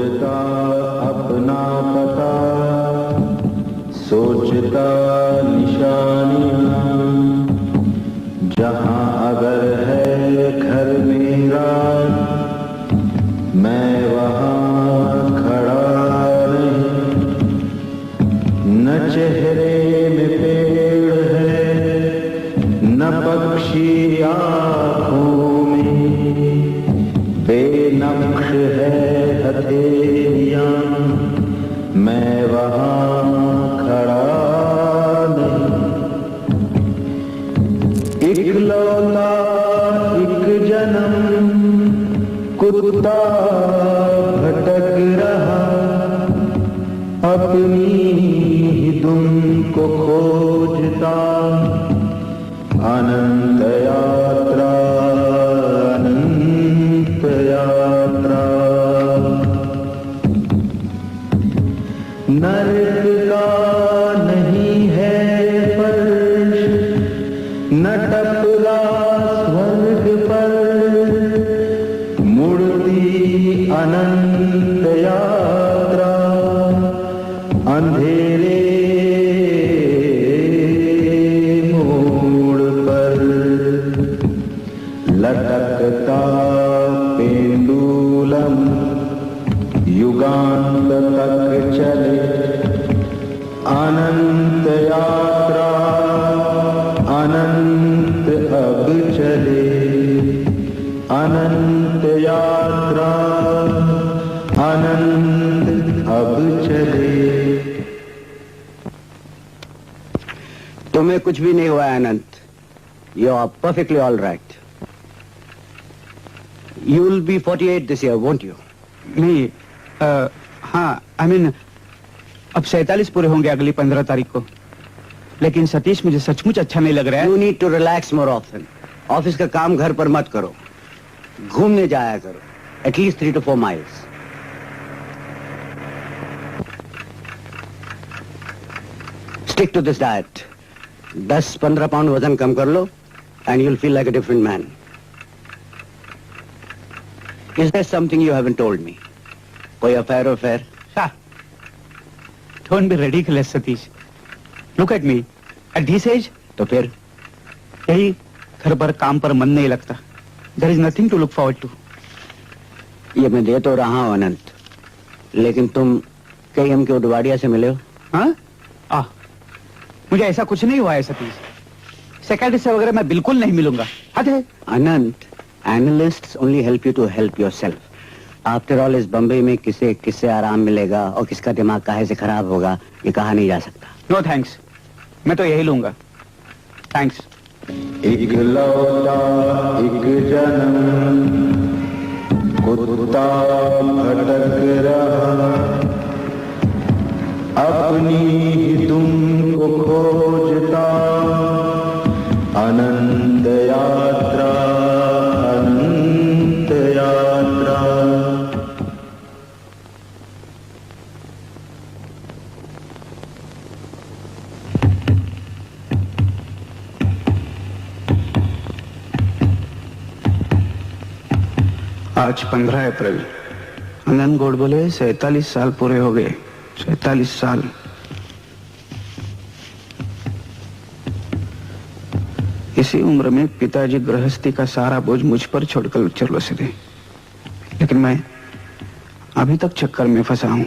खोजता अपना पता, सोचता निशानियां, जहां अगर है घर मेरा, मैं वहां खड़ा नहीं। न चेहरे में पेड़ है, न पक्षी आँखों में, बेनक्श है हथेलियां, मैं वहां खड़ा नहीं। इकलौता एक जन्म कुत्ता भटक रहा, अपनी ही धुन को खोजता। अनंत यात्रा, अनंत यात्रा। नरक का नहीं है फर्श, न टपला स्वर्ग पर, मुड़ती अनंत यात्रा। अंधेरे मोड़ पर लटकता पेंडुलम, युगांत तक चले। अनंत यात्रा, अनंत अब चले। अनंत यात्रा, अनंत अब चले। तुम्हें कुछ भी नहीं हुआ है Anant. You are perfectly all right. You will be 48 this year, won't you? नहीं, हाँ, आई मीन अब 47 पूरे होंगे अगली 15 तारीख को। लेकिन सतीश, मुझे सचमुच अच्छा नहीं लग रहा है। You need to relax more often. Office का काम घर पर मत करो, घूमने जाया करो, at least 3 to 4 miles। Stick to this diet. 10-15 pound वजन कम कर लो and you'll feel like a different man. Is there something you haven't told me? कोई affair? Don't be ridiculous, Satish. Look at me. At this age, तो फिर यही घर पर काम पर मन नहीं लगता। There is nothing to look forward to. ये मैं दे तो रहा हूँ अनंत, लेकिन तुम कहीं हम के उडवाड़िया से मिले हो? हाँ? मुझे ऐसा कुछ नहीं हुआ है सतीश। सेक्रेटरी से वगैरह मैं बिल्कुल नहीं मिलूंगा। हद है। Anant, analysts only help you to help yourself. After all इस बम्बई में किससे आराम मिलेगा और किसका दिमाग काहे से खराब होगा, ये कहा नहीं जा सकता। नो थैंक्स, मैं तो यही लूंगा। थैंक्स। इकलौता एक जन्म कुत्ता भटक रहा, अपनी ही धुन को खोजता। अनंत यात्रा, अनंत यात्रा। आज 15 अप्रैल। अनंत गौड़ बोले 47 साल पूरे हो गए। 47 साल। इसी उम्र में पिताजी गृहस्थी का सारा बोझ मुझ पर छोड़कर चल बसे थे, लेकिन मैं अभी तक चक्कर में फंसा हूं।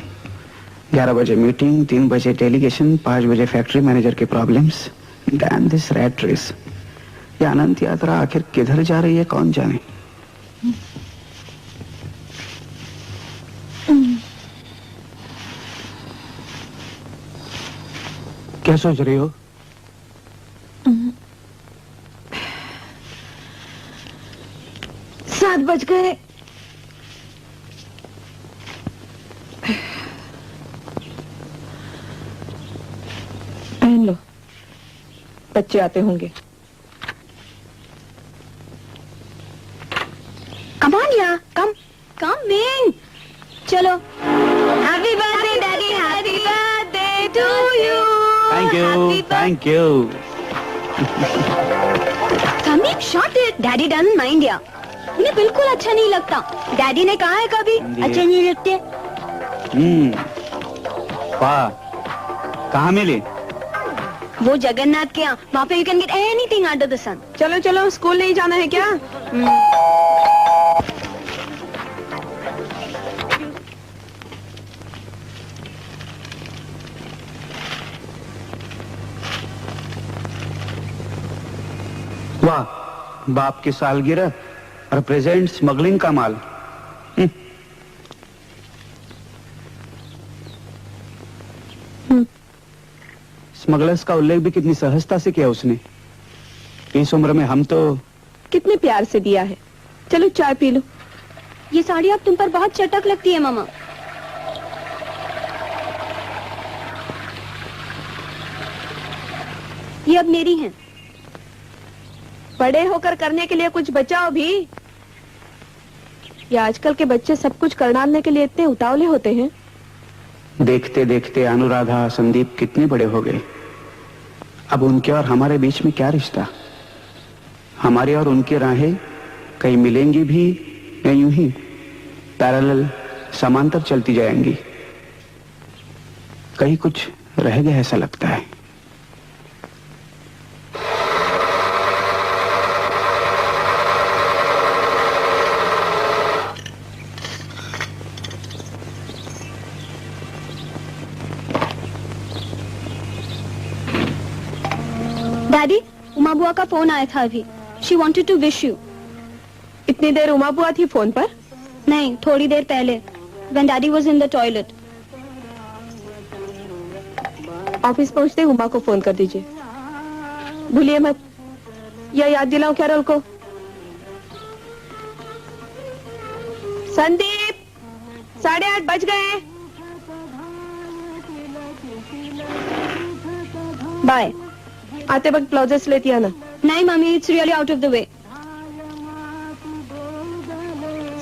11 बजे मीटिंग, 3 बजे डेलीगेशन, 5 बजे फैक्ट्री मैनेजर के problems. Damn this rat race. ये अनंत यात्रा आखिर किधर जा रही है, कौन जाने। क्या सोच रही हो? 7 बज गए। पहन लो, बच्चे आते होंगे। Come on, yeah, come in. चलो। Happy birthday, Daddy. Happy birthday to you. Thank you. Samir, shut it. Daddy doesn't mind, yeah. उन्हें बिल्कुल अच्छा नहीं लगता। डैडी ने कहा है कभी अच्छा नहीं लगते। वाह, कहाँ मिली? वो जगन्नाथ के यहाँ, वहाँ पे you can get anything under the sun. चलो चलो, स्कूल नहीं जाना है क्या? वाह, बाप की सालगिरह और प्रेजेंट स्मगलिंग का माल। स्मगलर्स का उल्लेख भी कितनी सहजता से किया उसने। इस उम्र में हम तो कितने प्यार से दिया है। चलो चाय पी लो। ये साड़ी अब तुम पर बहुत चटक लगती है मामा। ये अब मेरी है। बड़े होकर करने के लिए कुछ बचाओ भी। ये आजकल के बच्चे सब कुछ कर डालने के लिए इतने उतावले होते हैं। देखते देखते अनुराधा संदीप कितने बड़े हो गए। अब उनके और हमारे बीच में क्या रिश्ता? हमारी और उनकी राहें कहीं मिलेंगी भी या यूं ही पैरेलल समांतर चलती जाएंगी? कहीं कुछ रह गया ऐसा लगता है। डैडी, उमा बुआ का फोन आया था अभी। She wanted to wish you. इतनी देर उमा बुआ थी फोन पर? नहीं, थोड़ी देर पहले, when daddy was in the toilet। Office पहुंचते ही उमा को फोन कर दीजिए। भूलिए मत। या याद दिलाऊं कैरल को? संदीप, 8:30 बज गए। बाय। आते वक्त ब्लाउजेस लेती आना। नहीं मम्मी, it's really out of the way.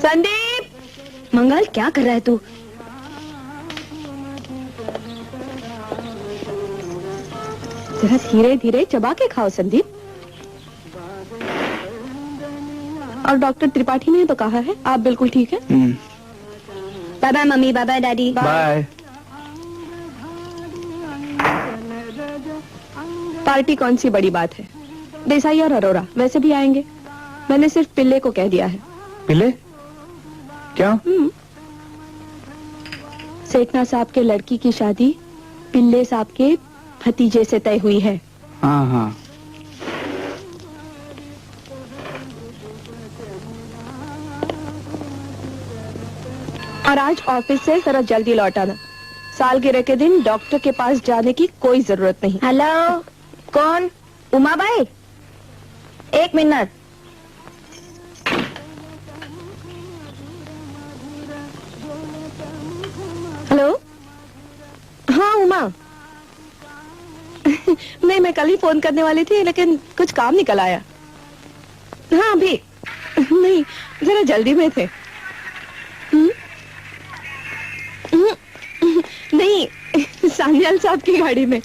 Sandeep! Mangal, क्या कर रहा है तू? जरा धीरे धीरे चबा के खाओ संदीप। और डॉक्टर त्रिपाठी ने तो कहा है आप बिल्कुल ठीक है। Bye bye mummy, bye bye daddy. Bye. Party कौन सी बड़ी बात है। देसाई और अरोरा वैसे भी आएंगे। मैंने सिर्फ पिल्ले को कह दिया है। पिल्ले? क्या? सेठना साहब के लड़की की शादी पिल्ले साहब के भतीजे से तय हुई है। हाँ हाँ। और आज ऑफिस से जरा जल्दी लौट आना। सालगिरह के दिन डॉक्टर के पास जाने की कोई जरूरत नहीं। हेलो, कौन? Uma by, 1 minute. हेलो। हाँ उमा। नहीं, मैं कल ही फोन करने वाली थी लेकिन कुछ काम निकल आया। हाँ अभी नहीं, जरा जल्दी में थे। नहीं, सान्याल साहब की गाड़ी में।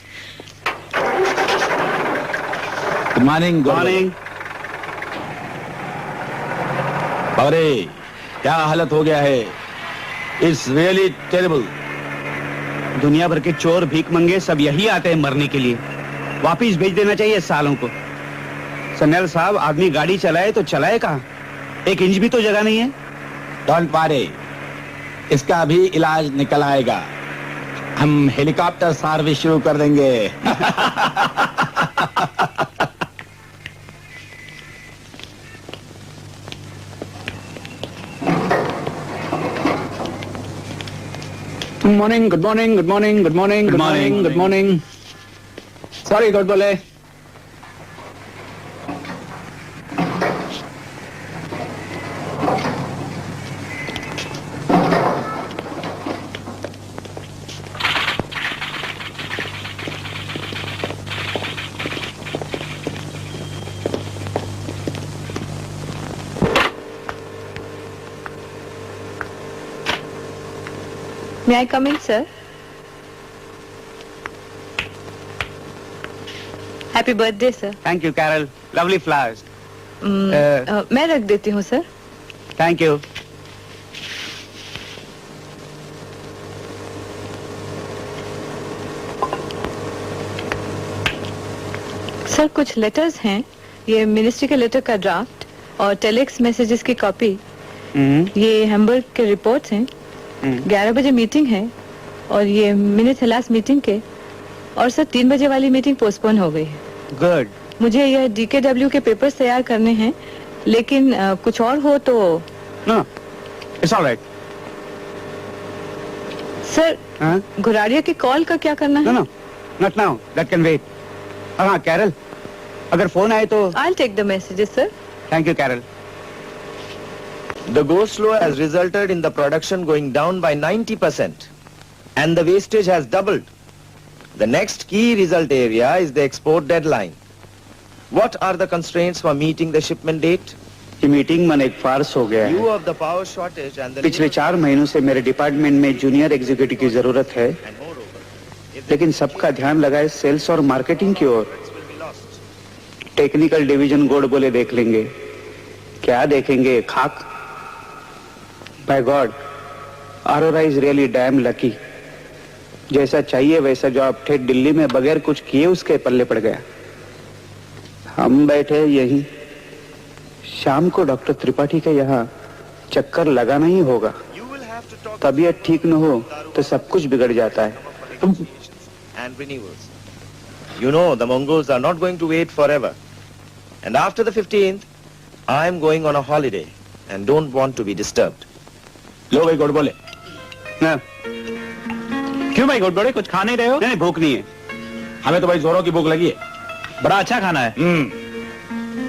Good morning. Good morning. अरे क्या हालत हो गया है। It's really terrible. दुनिया भर के चोर भीख मंगे सब यही आते हैं मरने के लिए। वापिस भेज देना चाहिए सालों को। सन्याल साहब, आदमी गाड़ी चलाए तो चलाए कहाँ? 1 इंच भी तो जगह नहीं है। डोंट वरी, इसका भी इलाज निकल आएगा। हम हेलीकॉप्टर सर्विस शुरू कर देंगे। Good morning, good morning, good morning, good morning, good morning, good morning. Sorry Godbole. May I come in, sir? Happy birthday, sir. Thank you Carol, lovely flowers. मैं रख देती हूँ, सर। Thank you. सर कुछ letters हैं, ये ministry के letter का draft और टेलेक्स मैसेजेस की कॉपी, ये हैम्बर्ग के रिपोर्ट्स हैं, 11 बजे मीटिंग है और ये मिनट है लास्ट मीटिंग के, और सर 3 बजे वाली मीटिंग पोस्टपोन हो गई है। गुड। मुझे यह DKW के पेपर्स तैयार करने हैं, लेकिन कुछ और हो तो। No, it's alright. सर हाँ? घुरारिया की कॉल का क्या करना नो है? No, not now, that can wait. हाँ कैरल, अगर फोन आए तो। I'll take the messages, sir. Thank you Carol. The go slow has resulted in the production going down by 90% and the wastage has doubled. The next key result area is the export deadline. What are the constraints for meeting the shipment date? ये meeting मन एक फार्स हो गया Due है। of the power shortage and the पिछले 4 महीनों से मेरे डिपार्टमेंट में जूनियर एग्जीक्यूटिव की जरूरत है, and moreover, if लेकिन सबका ध्यान लगा है सेल्स और मार्केटिंग की ओर। the will be lost. Technical division Godbole देख लेंगे, क्या देखेंगे, खाक। By God, Arora is really damn lucky. जैसा चाहिए वैसा जॉब ठेठ दिल्ली में बगैर कुछ किए उसके पल्ले पड़ गया। हम बैठे यहीं, शाम को डॉक्टर त्रिपाठी के यहाँ चक्कर लगाना ही होगा। You will have to talk तबीयत ठीक न हो तो सब कुछ बिगड़ जाता है। and renewals. You know the Mongols are not going to wait forever. And after the 15th, I am going on a holiday and don't want to be disturbed. लो भाई गोड बोले। हाँ, क्यों भाई गोड बोले, कुछ खा नहीं रहे हो? नहीं भूख नहीं है। हमें तो भाई जोरों की भूख लगी है, बड़ा अच्छा खाना है।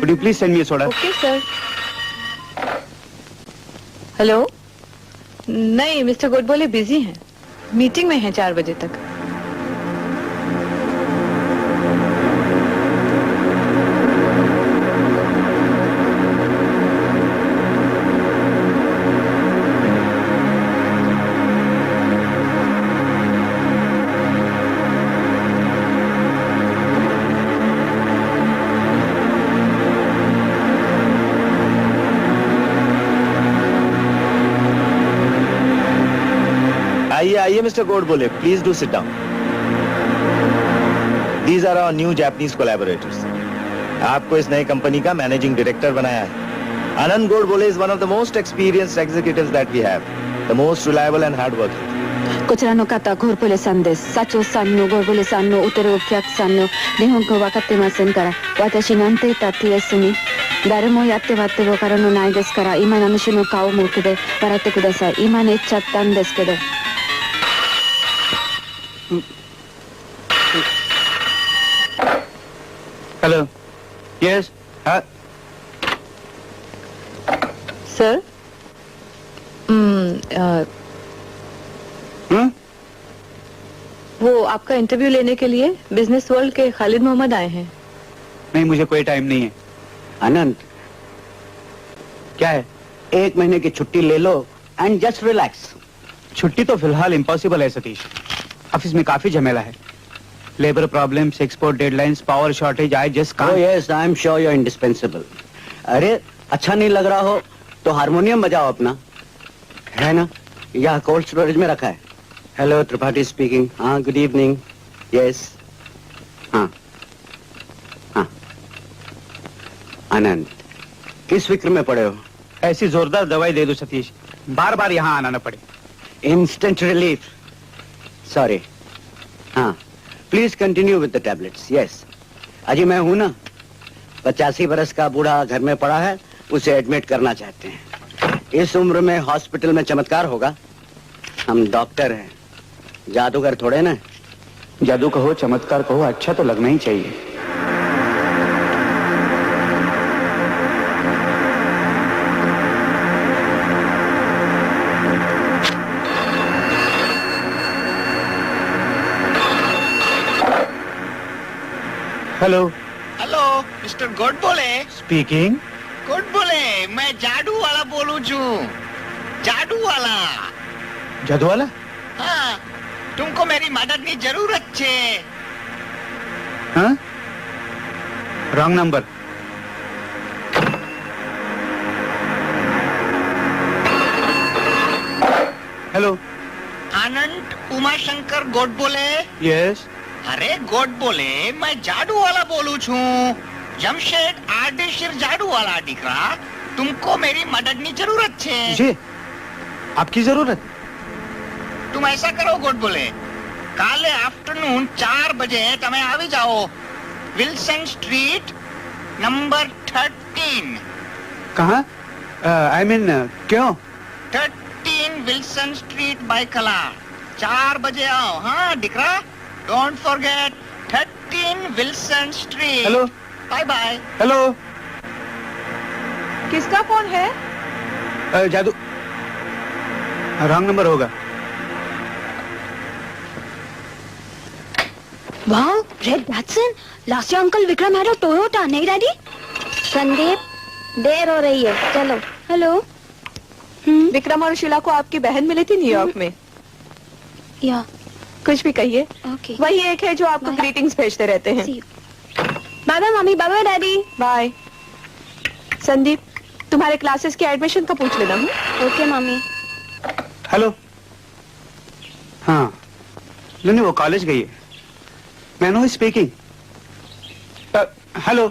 Would you please send me a soda? Okay, sir. Hello? नहीं, मिस्टर गोडबोले बिजी हैं, मीटिंग में हैं 4 बजे तक। आइए mister Godbole, please do sit down. These are our new Japanese collaborators. आपको इस नई कंपनी का मैनेजिंग डायरेक्टर बनाया है। आनंद Godbole is one of the most experienced executives that we have, the most reliable and hardworking. こちらの方、ゴールポレさんです。社長さんのゴールポレさんのおてるお客さんの日本語分かってませんから、私なんて言ったって TS に誰もやって割って分からのないですから、今の主の顔を向けて笑ってください。今ね言っちゃったんですけど。हेलो, yes, हाँ, sir वो आपका interview लेने के लिए बिजनेस वर्ल्ड के खालिद मोहम्मद आए हैं। नहीं मुझे कोई टाइम नहीं है। आनंद, क्या है? 1 महीने की छुट्टी ले लो एंड जस्ट रिलैक्स। छुट्टी तो फिलहाल इम्पॉसिबल है सतीश, ऑफिस में काफी झमेला है। Labour problems, export deadlines, power shortage, I just oh yes, I am sure you are indispensable. अरे अच्छा नहीं लग रहा हो तो हारमोनियम बजाओ अपना, है ना? यहाँ कोल्ड स्टोरेज में रखा है। Hello, Tripathi speaking. हाँ, गुड इवनिंग। यस, हाँ हाँ। आनंद, किस फिक्र में पड़े हो? ऐसी जोरदार दवाई दे दो सतीश, बार बार यहाँ आना न पड़े। Instant relief. सॉरी। हाँ, please continue with the tablets. Yes, अजी मैं हूं ना, 85 बरस का बूढ़ा घर में पड़ा है, उसे एडमिट करना चाहते हैं। इस उम्र में हॉस्पिटल में चमत्कार होगा? हम डॉक्टर हैं, जादूगर थोड़े ना। जादू कहो चमत्कार कहो, अच्छा तो लगना ही चाहिए। Hello, hello mister Godbole. Speaking. Godbole, मैं जादू वाला बोलूं छू। जादू वाला। जादू वाला? हाँ, तुमको मेरी मदद की जरूरत छे। हाँ? Wrong number. हेलो, आनंद उमाशंकर गोडबोले। यस, अरे गोड बोले मैं जादू वाला बोलू छू जमशेद आर्डेशिर जादू वाला दिखरा तुमको मेरी मदद की जरूरत छे जी आपकी जरूरत तुम ऐसा करो गोड बोले काले आफ्टरनून 4 बजे तमे आवी जाओ विल्सन स्ट्रीट नंबर 13 कहाँ आई मीन क्यों 13 विल्सन स्ट्रीट बाय कला 4 बजे आओ हाँ दिखरा don't forget 13 Wilson street hello bye bye hello किसका फोन है? जादू रॉन्ग नंबर होगा वाह red Datsun last year uncle Vikram had a Toyota नहीं डैडी संदीप देर हो रही है चलो हेलो विक्रम और शीला को आपकी बहन मिली थी न्यूयॉर्क में। या कुछ भी कहिए ओके वही एक है जो आपको Bye. ग्रीटिंग्स भेजते रहते हैं। Bye bye mummy bye bye daddy bye. Sandeep तुम्हारे क्लासेस के एडमिशन का पूछ लेना हूँ। ओके मम्मी हेलो हाँ नहीं वो कॉलेज गई है मैं नो स्पीकिंग हेलो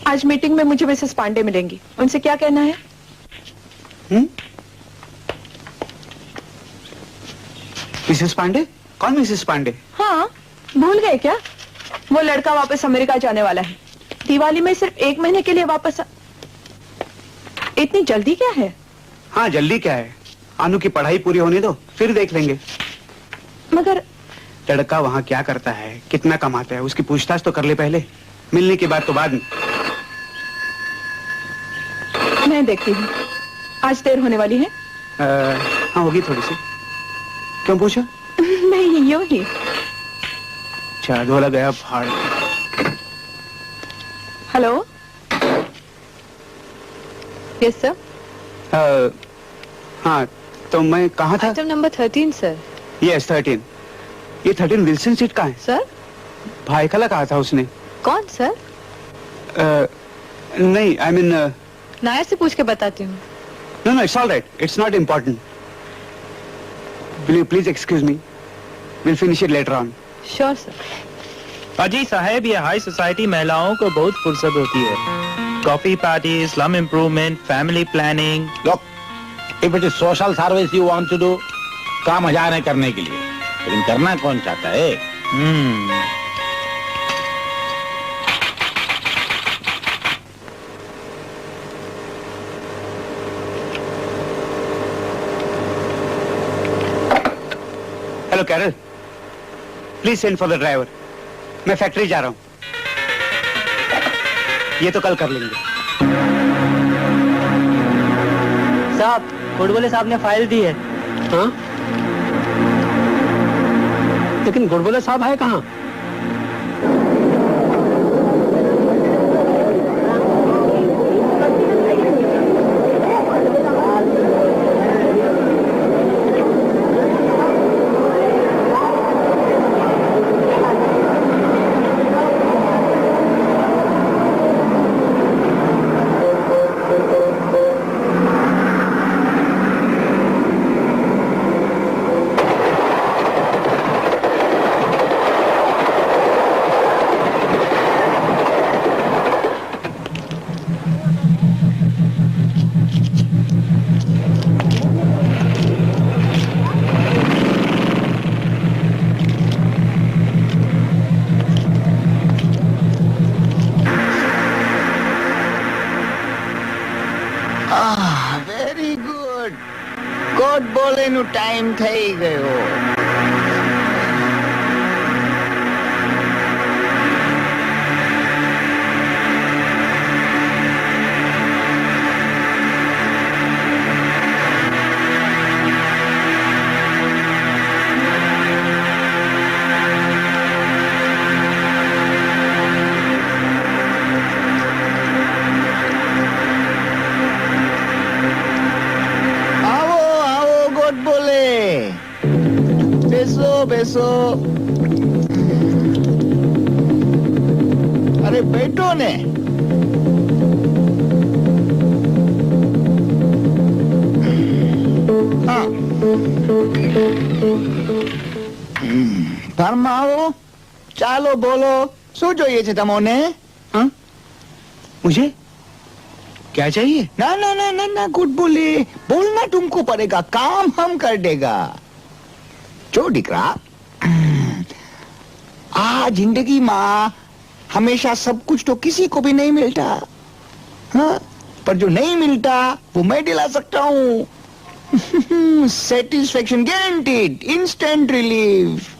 आज मीटिंग में मुझे मिसेस पांडे मिलेंगी उनसे क्या कहना है? मिसेस पांडे कौन मिसेस पांडे? हाँ भूल गए क्या? वो लड़का वापस अमेरिका जाने वाला है दिवाली में सिर्फ 1 महीने के लिए वापस इतनी जल्दी क्या है? हाँ जल्दी क्या है अनु की पढ़ाई पूरी होने दो फिर देख लेंगे। मगर लड़का वहाँ क्या करता है कितना कमाता है उसकी पूछताछ तो कर ले पहले मिलने के बाद तो बाद में। मैं देखती हूँ आज देर होने वाली है। हाँ होगी थोड़ी सी क्यों पूछा? नहीं यूं ही। अच्छा धोला गया फाड़। Hello yes sir. हाँ तो मैं कहाँ था? Item number 13 sir. यस 13 ये 13 विल्सन स्ट्रीट का है सर। भाई कला कहा था उसने। कौन सर? नहीं आई मीन नायर से पूछ के बताती हूँ। No no it's all right it's not important please excuse me will finish it later on. Sure sir. अजी साहब ये हाई सोसाइटी महिलाओं को बहुत फुर्सत होती है coffee party slum improvement family planning. Look, if it is social service you want to do, काम हजार है करने के लिए लेकिन करना कौन चाहता है? Hello Carol please send for the driver मैं फैक्ट्री जा रहा हूँ ये तो कल कर लेंगे। साहब गुडबोले साहब ने फाइल दी है। हाँ? लेकिन गुडबोले साहब है कहाँ? વેરી ગુડ ગોડ બોલેનું ટાઈમ થઈ ગયો. બેસો. અરે બેઠો ને. હા ફરમાવો ચાલો બોલો શું જોઈએ છે તમોને हाँ मुझे क्या चाहिए? ना ना ना ना ना गुड बोले बोलना तुमको पड़ेगा काम हम कर देगा जो दिकरा जिंदगी माँ हमेशा सब कुछ तो किसी को भी नहीं मिलता हाँ पर जो नहीं मिलता वो मैं दिला सकता हूँ सेटिस्फेक्शन गारंटीड इंस्टेंट रिलीफ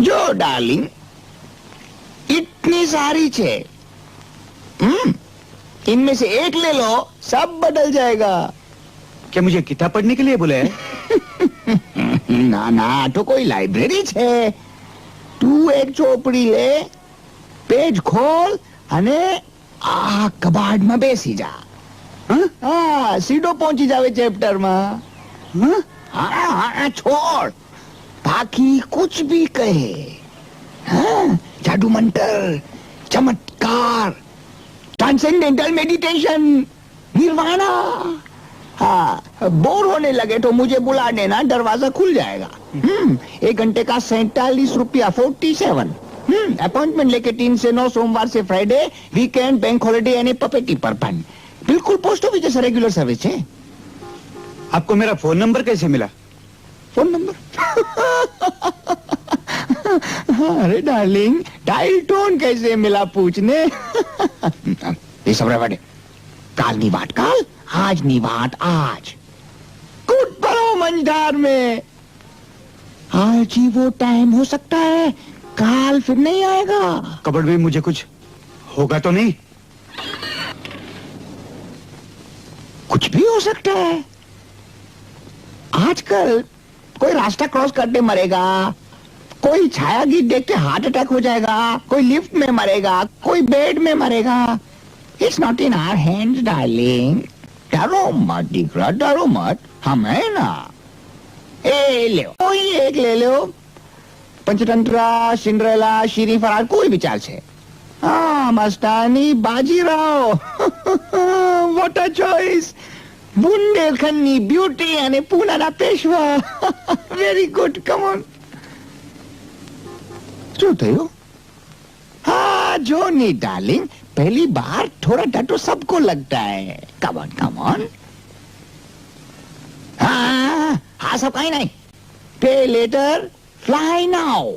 जो डार्लिंग इतनी सारी छे इनमें से एक ले लो सब बदल जाएगा क्या मुझे किताब पढ़ने के लिए बुलाया है? ना ना तो कोई लाइब्रेरी छे तू एक चोपड़ी ले पेज खोल अने आ कबाड़ में बेसी जा हाँ सीधो पहुंची जावे चैप्टर में हाँ छोड़ बाकी कुछ भी कहे हाँ जादू मंत्र चमत्कार ट्रांसेंडेंटल मेडिटेशन निर्वाणा हाँ बोर होने लगे तो मुझे बुला देना दरवाजा खुल जाएगा 1 घंटे का 47 रुपया 47 अपॉइंटमेंट लेके 3 से 9 सोमवार से फ्राइडे वीकेंड बैंक हॉलिडे यानी पपेटी परपन बिल्कुल पोस्ट ऑफिस जैसा रेगुलर सर्विस है आपको मेरा फोन नंबर कैसे मिला? फोन नंबर अरे डार्लिंग डायल टोन कैसे मिला पूछने ये सब रहे काल नी बात काल आज नी बात आज कूद पड़ो मंझधार में आज ही वो टाइम हो सकता है काल फिर नहीं आएगा कबड़ में मुझे कुछ होगा तो नहीं? कुछ भी हो सकता है आजकल कोई रास्ता क्रॉस करते मरेगा कोई छाया गीत देख के हार्ट अटैक हो जाएगा कोई लिफ्ट में मरेगा कोई बेड में मरेगा it's not in our hands darling डरो मत दिखरा डरो मत हम है ना ए ले कोई एक ले लो पंचतंत्रा सिंड्रेला शीरी फरार कोई विचार छे हाँ Mastani Bajirao what a choice बुंदेलखंडनी ब्यूटी અને પૂનાના Peshwa very good come on શું થયું हाँ जोनी डार्लिंग पहली बार थोड़ा डर तो सबको लगता है कम ऑन हाँ सब कहीं नहीं पे लेटर फ्लाई नाउ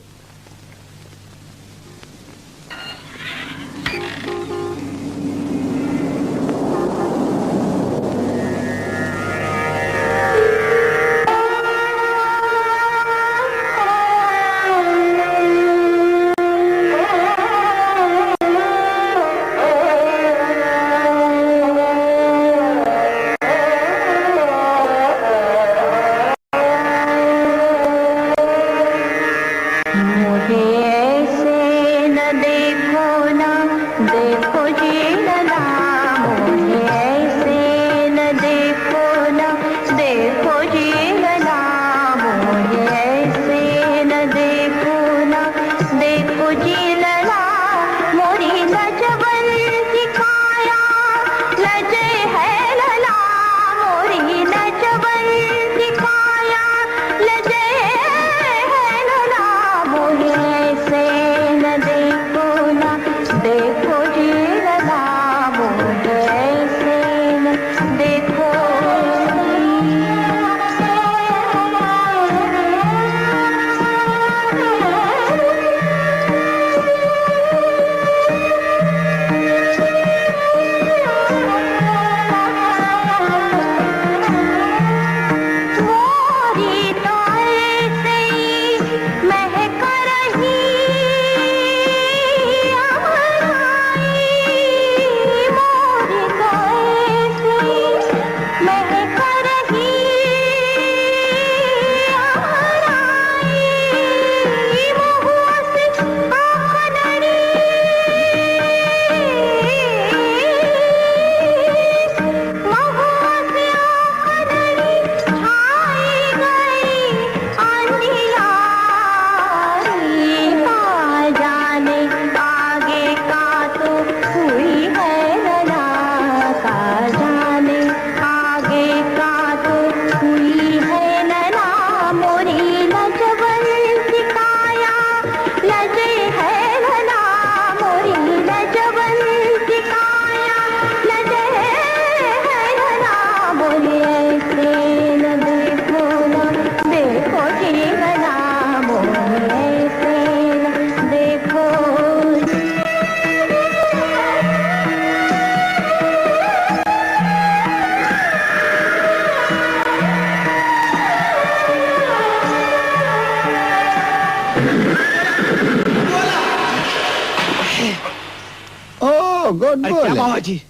अरे बोले। क्या बाबा जी,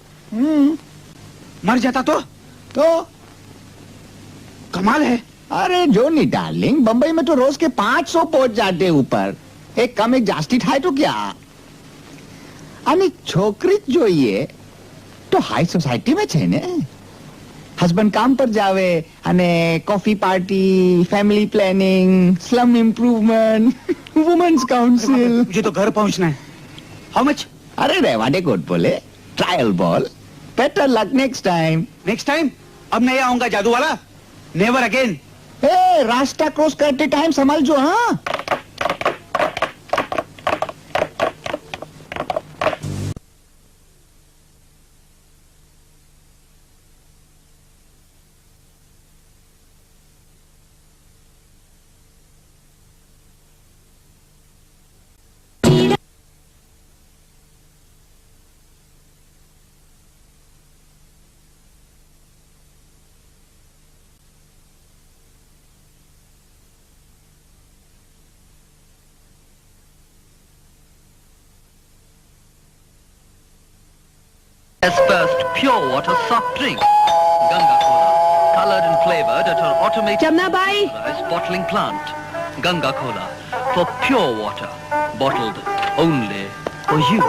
मर जाता तो कमाल है। अरे जोनी डार्लिंग, बंबई में तो रोज के 500 पहुंच जाते ऊपर, एक कम एक जास्ती થાય तो क्या। અને છોકરી જોઈએ તો હાઈ સોસાયટી में છે ને। હસબન્ડ કામ પર જાવે અને coffee party, family planning, slum improvement, women's council. मुझे तो घर पहुंचना है। How much? अरे रहवा दे गुड बोले, trial ball, better luck next time. Next time अब नहीं आऊंगा जादू वाला, नेवर अगेन। ए, रास्ता क्रॉस करते टाइम संभल जो। हाँ Aspersed pure water soft drink. Ganga Cola. Colored and flavored at our automated Jamunabai, bottling plant. Ganga Cola. For pure water. Bottled only for you.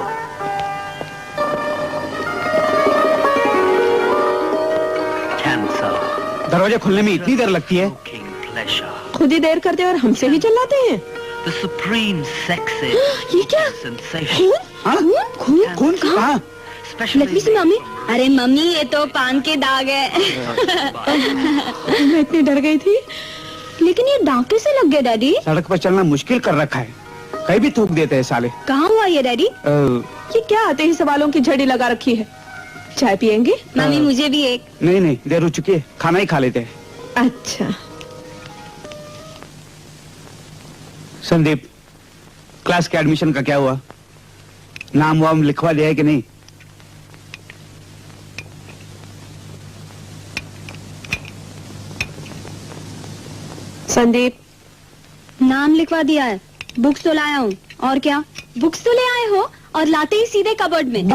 Cancer. दरवाजा खुलने में इतनी देर लगती है? Smoking pleasure. खुद ही देर करते और हमसे ही चिल्लाते हैं। The supreme sexy ये क्या? sensation. खून? खून कहाँ? Especially मम्मी, अरे मम्मी ये तो पान के दाग है। मैं इतनी डर गई थी। लेकिन ये दाग कैसे लग गए डैडी? सड़क पर चलना मुश्किल कर रखा है, कहीं भी थूक देते हैं साले। कहाँ हुआ ये डैडी? ये क्या आते ही सवालों की झड़ी लगा रखी है। चाय पियेंगे? मम्मी मुझे भी एक। नहीं देर हो चुकी है, खाना ही खा लेते हैं। अच्छा। संदीप, क्लास के एडमिशन का क्या हुआ? नाम वाम लिखवा दिया है कि नहीं? संदीप, नाम लिखवा दिया है, बुक्स तो लाया हूँ। और क्या? बुक्स तो ले आए हो और लाते ही सीधे कबर्ड में।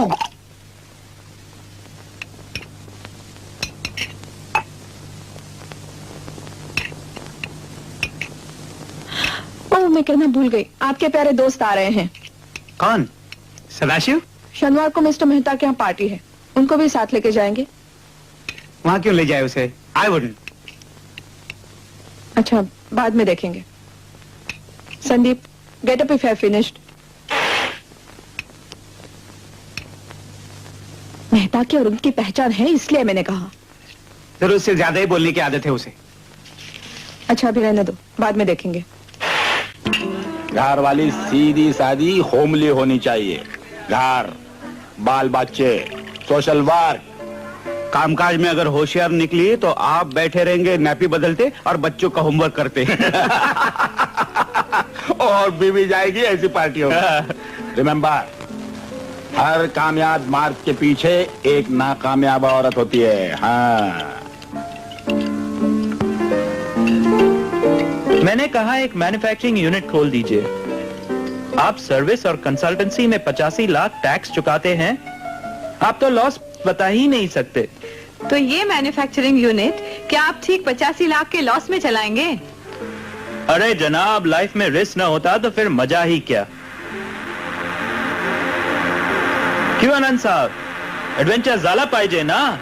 ओह, मैं कहना भूल गई, आपके प्यारे दोस्त आ रहे हैं। कौन? सदाशिव? शनिवार को मिस्टर मेहता के यहाँ पार्टी है, उनको भी साथ लेके जाएंगे। वहाँ क्यों ले जाए उसे? I wouldn't. अच्छा, बाद में देखेंगे। Sandeep, get up if you have finished. Mehta की और उनकी पहचान है, इसलिए मैंने कहा। जरूर से ज्यादा ही बोलने की आदत है उसे। अच्छा, अभी रहने दो, बाद में देखेंगे। घर वाली सीधी सादी होमली होनी चाहिए। घर, बाल बच्चे, सोशल वर्क। कामकाज में अगर होशियार निकली तो आप बैठे रहेंगे नैपी बदलते और बच्चों का होमवर्क करते। और बीवी जाएगी ऐसी पार्टियों में। रिमेम्बर, हर कामयाब मर्द के पीछे एक नाकामयाब औरत होती है। हाँ। मैंने कहा एक मैन्युफैक्चरिंग यूनिट खोल दीजिए। आप सर्विस और कंसल्टेंसी में 85 लाख टैक्स चुकाते हैं, आप तो लॉस बता ही नहीं सकते। तो ये मैन्युफैक्चरिंग यूनिट क्या आप ठीक 85 लाख के लॉस में चलाएंगे? अरे जनाब, लाइफ में रिस्क ना होता तो फिर मजा ही क्या। क्यों आनंद साहब, एडवेंचर ज़्यादा पाहिजे ना?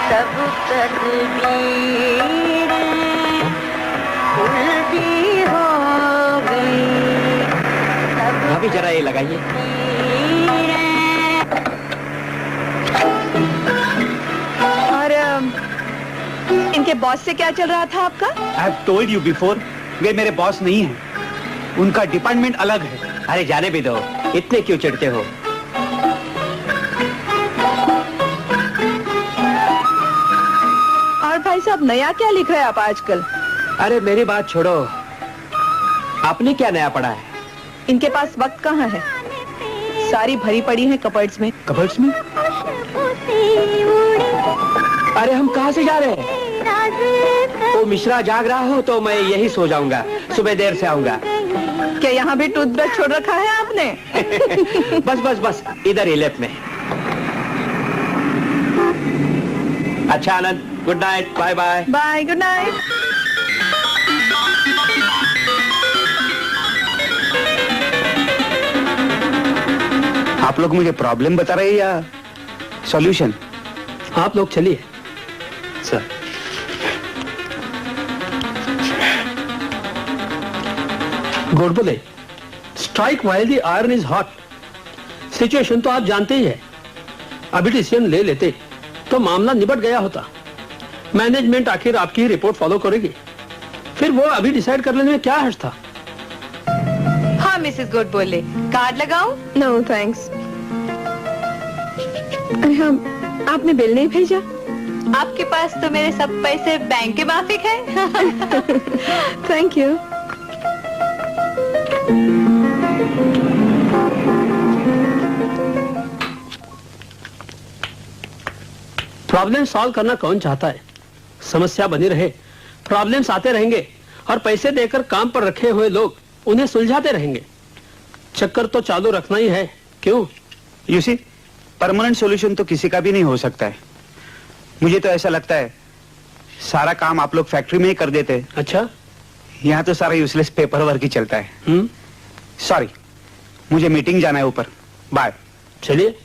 सब तस्वीरें उल्टी हो गई। भाभी जरा ये लगाइए। और इनके बॉस से क्या चल रहा था आपका? I have told you before, वे मेरे बॉस नहीं हैं, उनका डिपार्टमेंट अलग है। अरे जाने भी दो, इतने क्यों चिढ़ते हो? और भाई साहब, नया क्या लिख रहे हैं आप आजकल? अरे मेरी बात छोड़ो, आपने क्या नया पढ़ा है? इनके पास वक्त कहाँ है? सारी भरी पड़ी है कबर्ड्स में। कबर्ड्स में? अरे हम कहाँ से जा रहे हैं? मिश्रा जाग रहा हो तो मैं यही सो जाऊंगा, सुबह देर से आऊंगा। क्या यहाँ भी टूथब्रश छोड़ रखा है आपने? बस बस बस, इधर ही लेफ्ट में। अच्छा Anand, good night, bye bye. Bye, good night. आप लोग मुझे प्रॉब्लम बता रहे हैं या सॉल्यूशन? आप लोग चलिए sir. Godbole, strike while the iron is hot. Situation तो आप जानते ही है। अभी डिसीजन ले लेते तो मामला निपट गया होता। मैनेजमेंट आखिर आपकी रिपोर्ट फॉलो करेगी, फिर वो अभी डिसाइड कर लेने में क्या हर्ज था। हाँ मिसेस गुड बोले, कार्ड लगाऊं? No thanks. अरे हाँ, आपने बिल नहीं भेजा? आपके पास तो मेरे सब पैसे बैंक के माफिक हैं। Thank you. प्रॉब्लम सॉल्व करना कौन चाहता है? समस्या बनी रहे, प्रॉब्लम्स आते रहेंगे और पैसे देकर काम पर रखे हुए लोग उन्हें सुलझाते रहेंगे। चक्कर तो चालू रखना ही है। क्यों? यू सी, परमानेंट सॉल्यूशन तो किसी का भी नहीं हो सकता है। मुझे तो ऐसा लगता है सारा काम आप लोग फैक्ट्री में ही कर देते। अच्छा, यहाँ तो सारा यूजलेस पेपर वर्क ही चलता है। सॉरी, मुझे मीटिंग जाना है ऊपर। बाय। चलिए।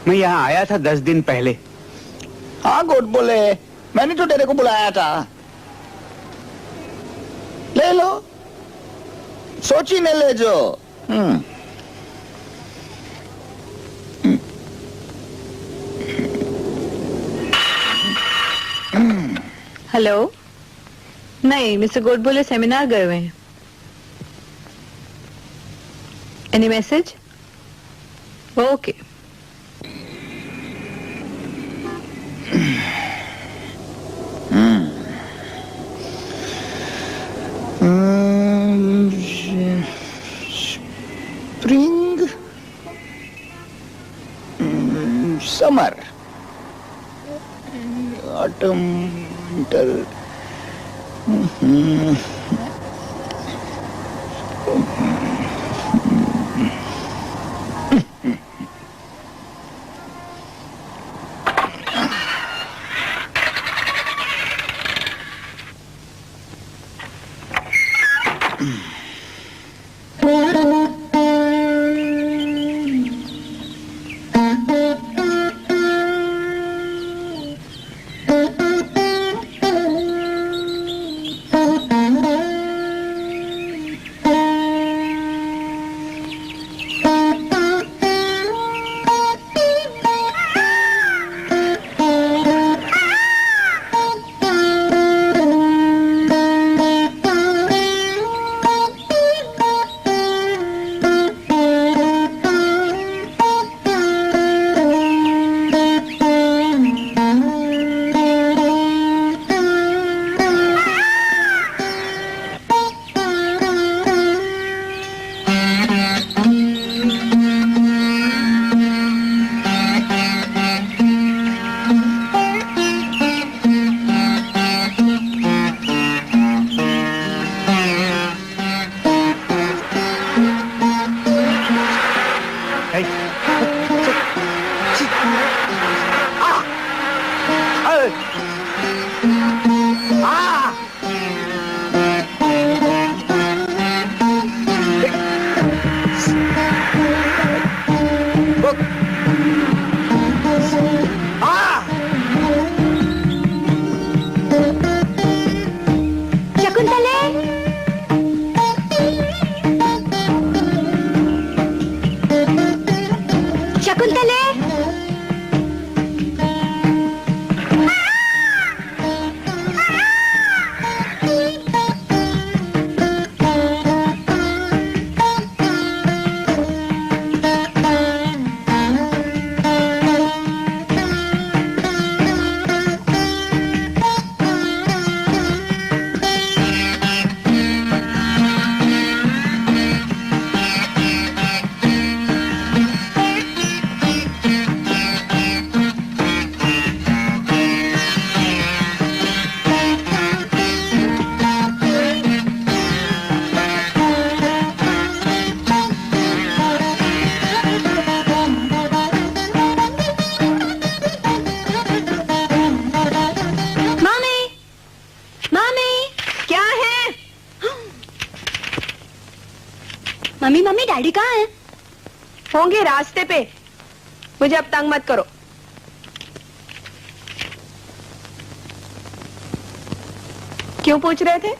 मैं यहाँ आया था 10 दिन पहले। हाँ गुड बोले, मैंने तो तेरे को बुलाया था। ले लो, सोची ने ले जो। हेलो। नहीं, मिस्टर गुड बोले सेमिनार गए हुए हैं। Any message? Okay. Spring, summer, autumn, winter. Mummy mummy daddy कहाँ है? होंगे रास्ते पे। मुझे अब तंग मत करो। क्यों पूछ रहे थे?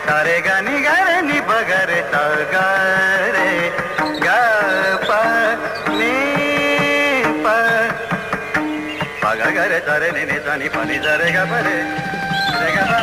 सारे गानी गरे नि ब गरे सा ग प रे सारे ने सा नी पा नी सा रे गा पा रे गा पा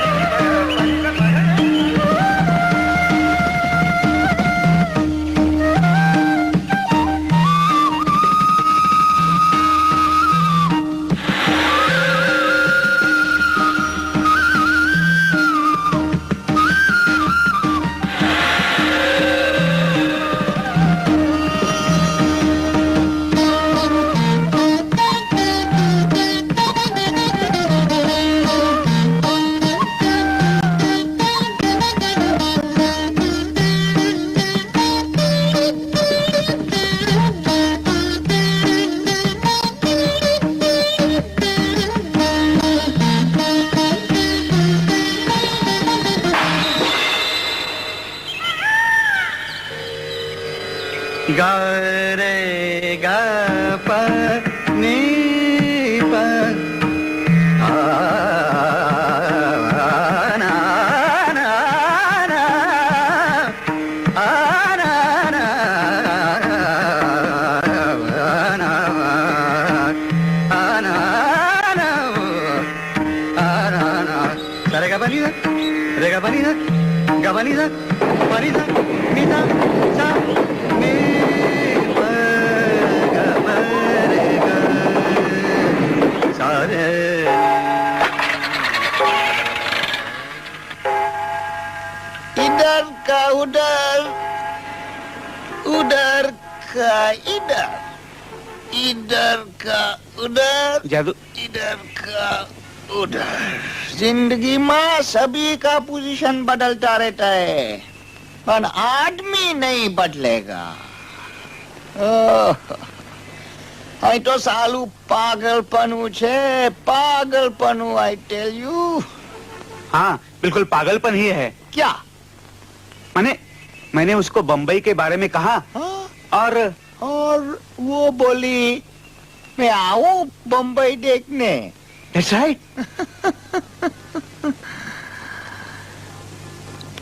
गा रे गा पा नी पा ना ना ना रे गा बनी रे गा बनी गा बनी बनी नी सा सा इधर का उधर, उधर का इधर, इधर का उधर, जादू इधर का उधर। जिंदगी में सभी का पोजीशन बदलता रहता है, पर आदमी नहीं बदलेगा। आई तो सालू पागलपनू छे, पागलपनू, आई टेल यू। हाँ बिल्कुल पागलपन ही है। क्या? मैंने उसको बम्बई के बारे में कहा। हाँ? और वो बोली मैं आऊं बम्बई देखने। That's right.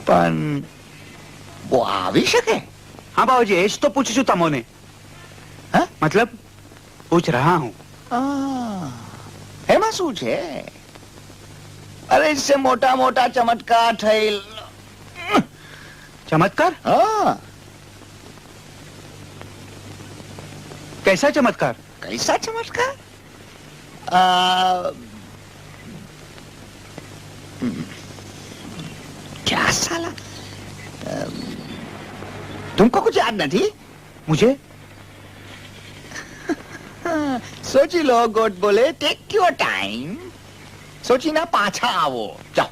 पण वो आवश्यक है। हाँ बाबूजी, एज तो पूछू तमोने। हाँ? मतलब पूछ रहा हूँ। एमा શું છે? अरे इससे मोटा मोटा चमत्कार थईल। चमत्कार? हाँ। कैसा चमत्कार? कैसा चमत्कार? क्या साला? तुमको कुछ याद नहीं? मुझे? सोची लो, गोड बोले टेक योर टाइम। सोची ना पाछा आवो, जाओ।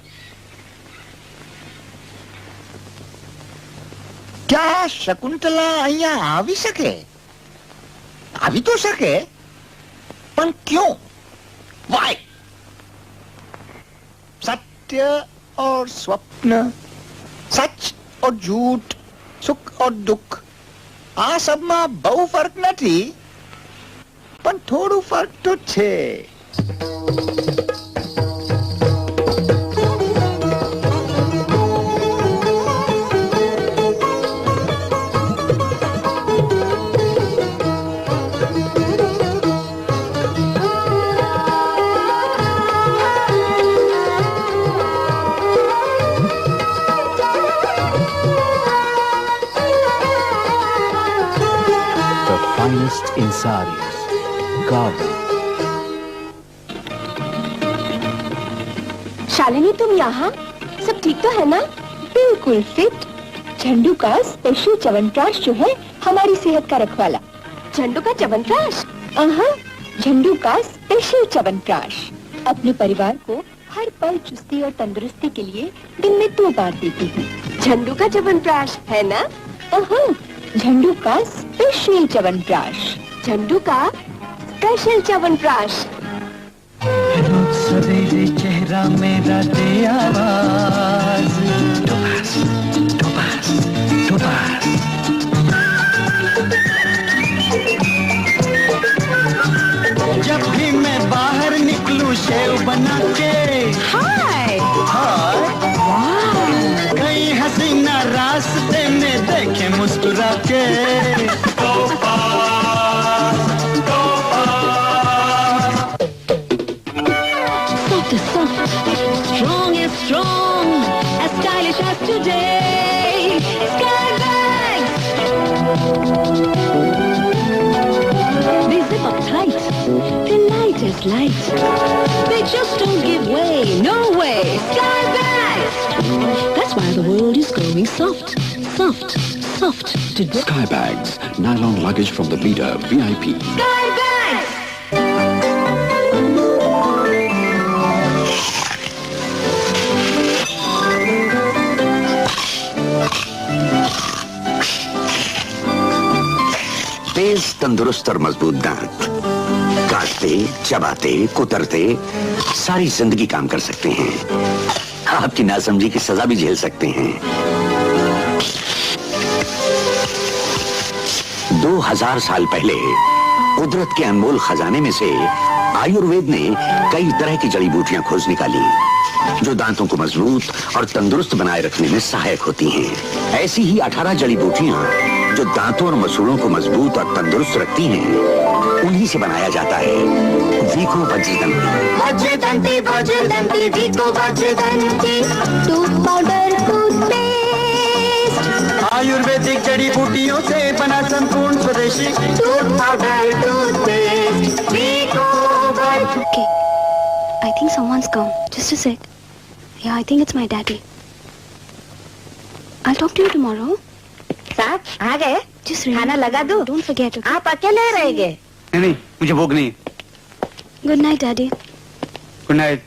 क्या शकुंतला અહીંયા આવી શકે? આવી તો શકે, પણ क्यों? Why? सत्य और स्वप्न, सच और झूठ, सुख और दुख, आ सब में बहु फर्क नहीं, पर थोड़ू फर्क तो छे। finest in sarees, garden. Shalini तुम यहाँ? सब ठीक तो है ना? बिल्कुल फिट। झंडू का स्पेशल च्यवनप्राश जो है हमारी सेहत का रखवाला। झंडू का च्यवनप्राश? झंडू का स्पेशल च्यवनप्राश अपने परिवार को हर पल चुस्ती और तंदुरुस्ती के लिए दिन में 2 बार देती हूँ। झंडू का च्यवनप्राश है ना? झंडू का स्पेशल च्यवनप्राश। झंडू का स्पेशल च्यवनप्राश। सवेरे चेहरा मेरा दे आवाज, टोपास, टोपास, टोपास। जब भी मैं बाहर निकलूं शेव बना के, हाय हाय, कहीं हसीना रास्ते में देखे मुस्कुरा के। Topaz, topaz. light. They just don't give way. No way. Sky bags. That's why the world is growing soft. Soft. Soft. Today. Sky bags. Nylon luggage from the leader. VIP. Sky bags. तेज, तंदुरुस्त और मजबूत दांत काटते, चबाते, कुतरते सारी जिंदगी काम कर सकते हैं। आपकी नासमझी की सजा भी झेल सकते हैं। 2000 साल पहले कुदरत के अनमोल खजाने में से आयुर्वेद ने कई तरह की जड़ी बूटियां खोज निकाली जो दांतों को मजबूत और तंदुरुस्त बनाए रखने में सहायक होती हैं। ऐसी ही 18 जड़ी बूटियां जो दांतों और मसूड़ों को मजबूत और तंदुरुस्त रखती हैं, उन्हीं से बनाया जाता है वीको वज्रदंती। वज्रदंती वीको Vajradanti. Tooth powder, toothpaste, Ayurvedic जड़ी बूटियों से बना संपूर्ण स्वदेशी टूथ पाउडर, टूथपेस्ट, वीको वज्र। Okay. I think someone's come. Just a sec. Yeah, I think it's my daddy. I'll talk to you tomorrow. साहब आ गए? खाना लगा दूं? Don't forget. Okay? आप अकेले रह गए? नहीं, मुझे भूख नहीं। Good night, Daddy. Good night.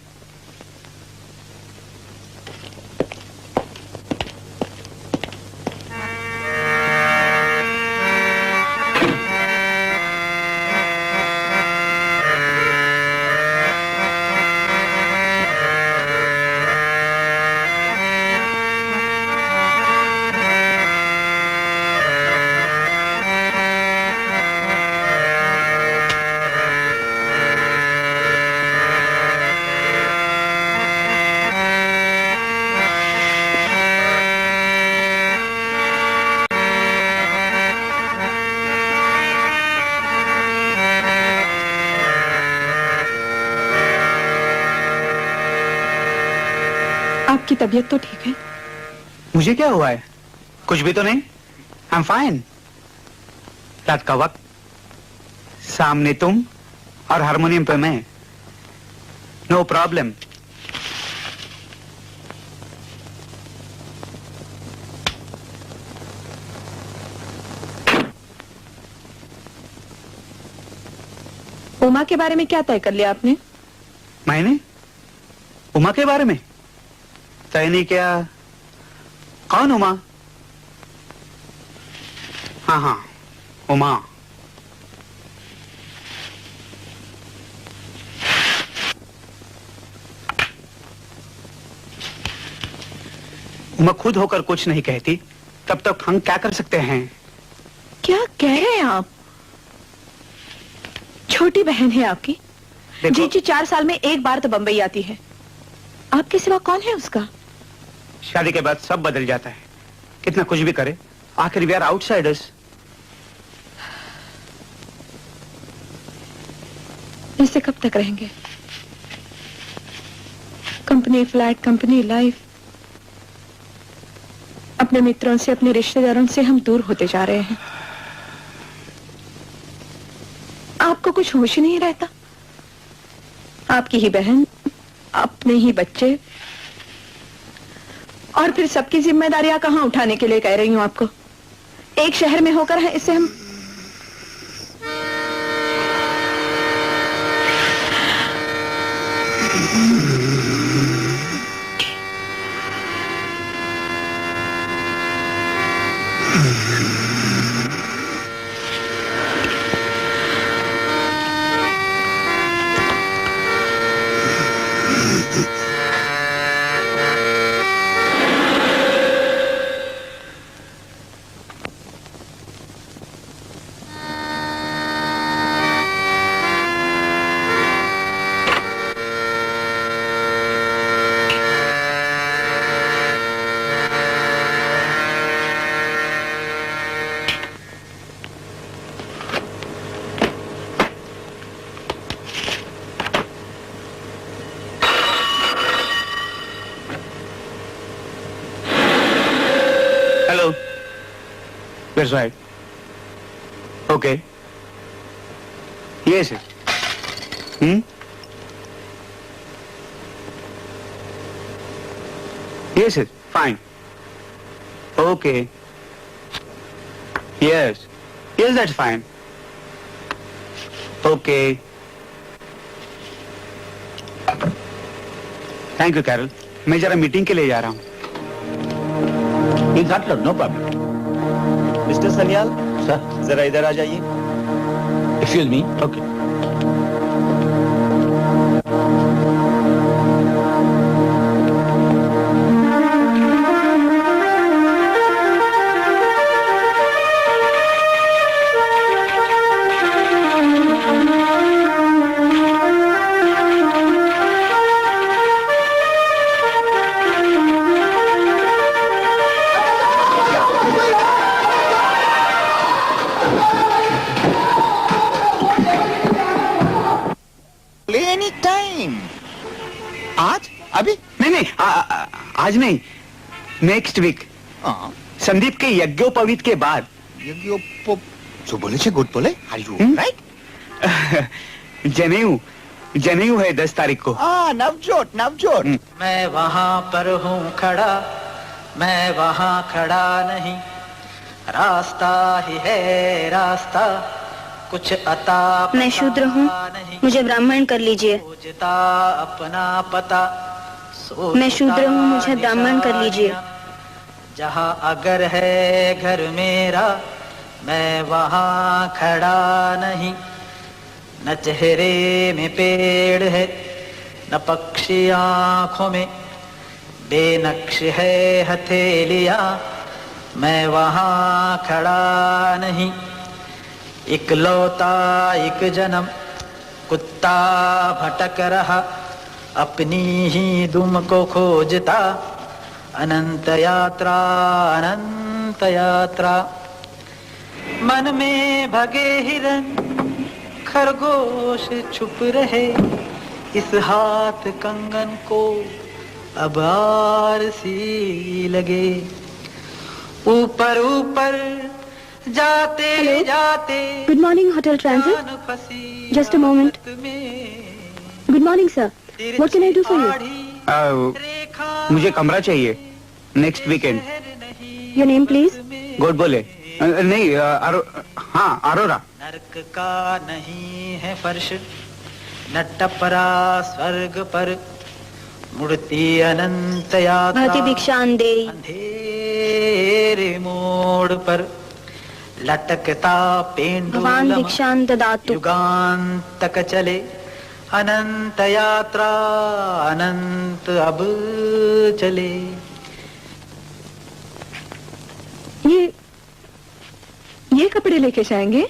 आपकी तबीयत तो ठीक है? मुझे क्या हुआ है? कुछ भी तो नहीं। I am fine. रात का वक्त, सामने तुम और हारमोनियम पे मैं। No problem. उमा के बारे में क्या तय कर लिया आपने? मैंने उमा के बारे में तय नहीं क्या? कौन उमा? हाँ हाँ, उमा। उमा खुद होकर कुछ नहीं कहती, तब तक हम क्या कर सकते हैं? क्या कह रहे हैं आप? छोटी बहन है आपकी। जीजी 4 साल में एक बार तो बंबई आती है। आपके सिवा कौन है उसका? शादी के बाद सब बदल जाता है। कितना कुछ भी करे, आखिर वी आर आउटसाइडर्स। ऐसे कब तक रहेंगे? कंपनी फ्लैट, कंपनी लाइफ, अपने मित्रों से, अपने रिश्तेदारों से हम दूर होते जा रहे हैं। आपको कुछ होश ही नहीं रहता। आपकी ही बहन, अपने ही बच्चे, और फिर सबकी जिम्मेदारियां कहां उठाने के लिए कह रही हूं आपको? एक शहर में होकर है, इससे हम That's right. Okay. Yes. Yes, yes, fine. Okay. Yes. Yes, that's fine. Okay. Thank you, Carol. मैं जरा मीटिंग के लिए जा रहा हूँ. No problem. Mister Sanyal, sir, जरा इधर आ जाइए. Excuse me. Okay. Any time. आज अभी नहीं, आज नहीं, नेक्स्ट वीक. संदीप के यज्ञोपवीत के बाद. जो बोले छे Godbole. Are you right? जनेऊ है 10 तारीख को. नवजोत. मैं वहाँ पर हूँ खड़ा, मैं वहाँ खड़ा नहीं, रास्ता ही है रास्ता, कुछ अता. मैं शूद्र हूँ, मुझे ब्राह्मण कर लीजिए. अपना पता. मैं शूद्र हूँ, मुझे ब्राह्मण कर लीजिए. जहाँ अगर है घर मेरा, मैं वहाँ खड़ा नहीं. न चेहरे में पेड़ है, न पक्षी आँखों में, बेनक्श है हथेलियाँ, मैं वहाँ खड़ा नहीं. इकलौता एक जन्म, कुत्ता भटक रहा, अपनी ही दुम को खोजता, अनंत यात्रा, अनंत यात्रा. मन में भगे हिरन, खरगोश छुप रहे, इस हाथ कंगन को अब आरसी लगे. ऊपर ऊपर जाते जाते. Good morning hotel transit. Just a moment. Good morning sir. What can I do for you? मुझे कमरा चाहिए next weekend. Your name please. Good बोले. नहीं, हाँ, अरोरा. नरक का नहीं है फर्श, न टपरा स्वर्ग पर, मुड़ती अनंत यात्रा. भवती भिक्षां देहि. अंधेरे मोड़ पर लटकता पेंडुलम, भगवान भिक्षां ददातु. युगांत तक चले, अनंत यात्रा, अनंत अब चले. ये कपड़े लेके जाएंगे?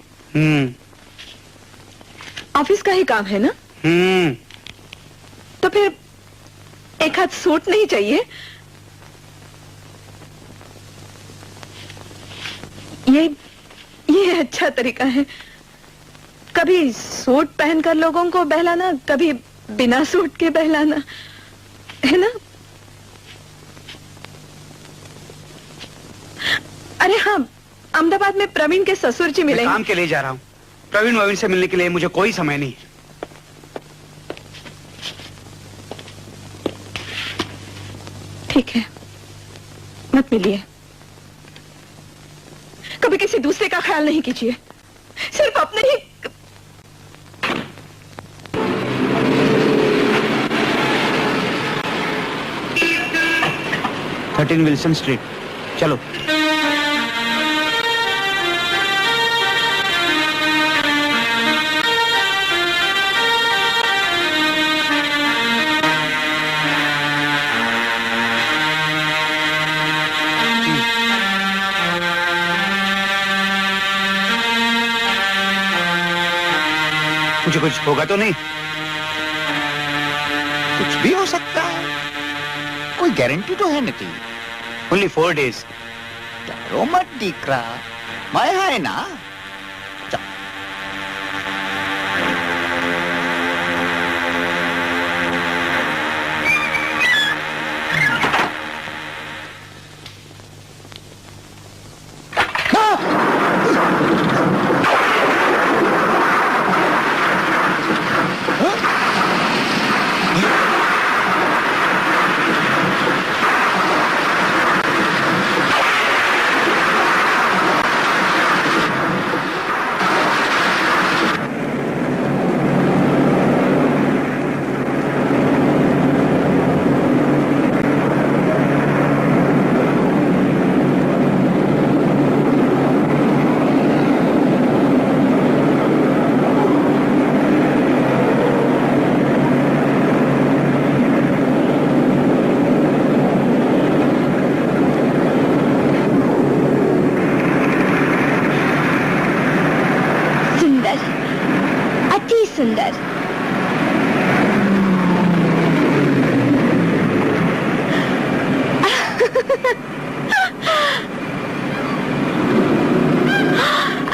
ऑफिस का ही काम है ना? तो फिर एक हाथ सूट नहीं चाहिए? ये अच्छा तरीका है. कभी सूट पहनकर लोगों को बहलाना, कभी बिना सूट के बहलाना, है ना? अरे हाँ, अहमदाबाद में प्रवीण के ससुर जी मिले. काम के लिए जा रहा हूँ. प्रवीण से मिलने के लिए मुझे कोई समय नहीं. ठीक है, मत मिलिए. कभी किसी दूसरे का ख्याल नहीं कीजिए, सिर्फ अपने ही. 13 विल्सन स्ट्रीट. चलो. मुझे कुछ होगा तो नहीं? कुछ भी हो सकता है, कोई गारंटी तो है नहीं. Only 4 days. डरो मत दीकरा, मैं है ना.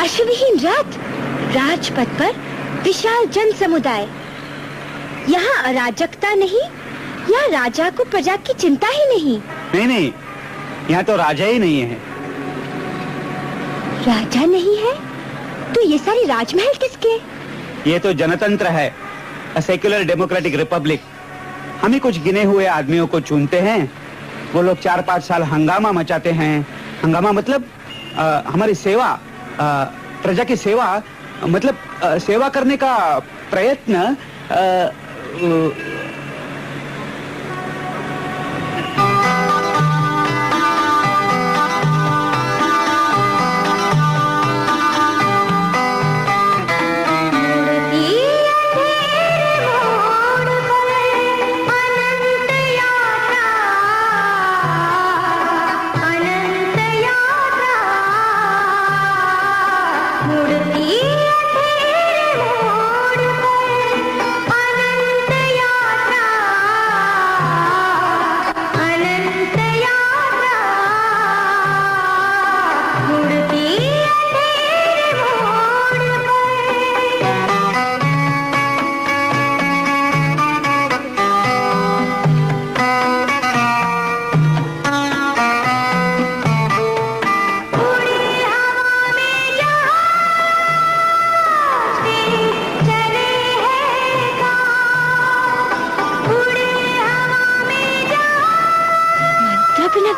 अश्वहीन रात, राजपथ पर विशाल जन समुदाय। यहाँ अराजकता नहीं या राजा को प्रजा की चिंता ही नहीं। नहीं नहीं, यहाँ तो राजा ही नहीं है। राजा नहीं है तो ये सारे राजमहल किसके? ये तो जनतंत्र है, अ सेक्युलर डेमोक्रेटिक रिपब्लिक। हम ही कुछ गिने हुए आदमियों को चुनते हैं, वो लोग 4-5 साल हंगामा मचाते हैं। हंगामा मतलब हमारी सेवा, प्रजा की सेवा, मतलब सेवा करने का प्रयत्न।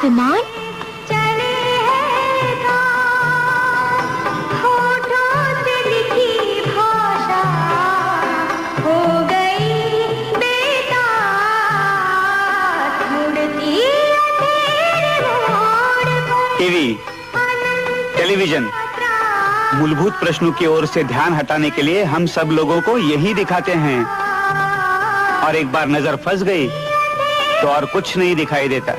विमान टीवी, टेलीविजन मूलभूत प्रश्नों की ओर से ध्यान हटाने के लिए हम सब लोगों को यही दिखाते हैं, और एक बार नजर फंस गई तो और कुछ नहीं दिखाई देता।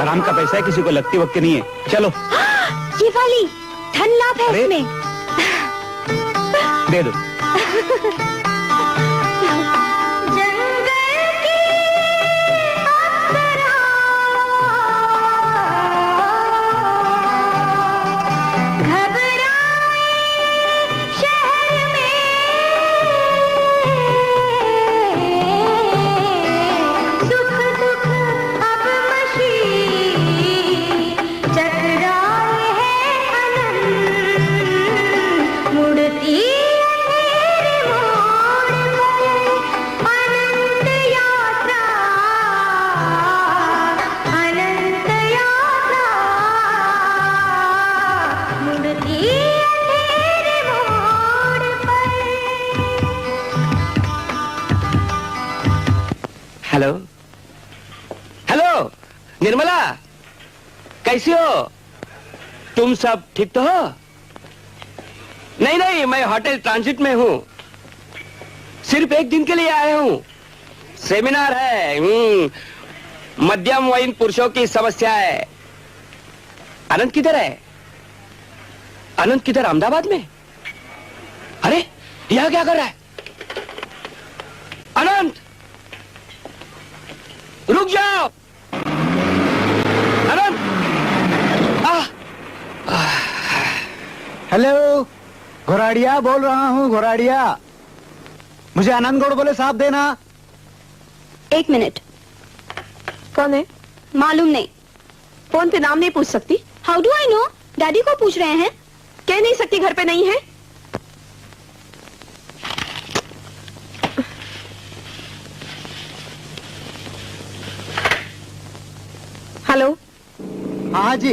आराम का पैसा है, किसी को लगती वक्त नहीं है। चलो। ये वाली धन लाभ है इसमें। दे दो। हेलो हेलो निर्मला, कैसी हो तुम? सब ठीक तो हो? नहीं नहीं, मैं होटल ट्रांजिट में हूँ, सिर्फ एक दिन के लिए आया हूँ। सेमिनार है, मध्यम वयीन पुरुषों की समस्या है। अनंत किधर है? अनंत किधर? अहमदाबाद में? अरे यहाँ क्या कर रहा है अनंत? रुक जाओ अनंत। हेलो, घोराड़िया बोल रहा हूँ, घोराड़िया। मुझे आनंद गौड़ बोले साहब देना। 1 मिनट। कौन है? मालूम नहीं, फोन पे नाम नहीं पूछ सकती। How do I know? Daddy को पूछ रहे हैं? कह नहीं सकती घर पे नहीं है? हेलो। हाँ जी।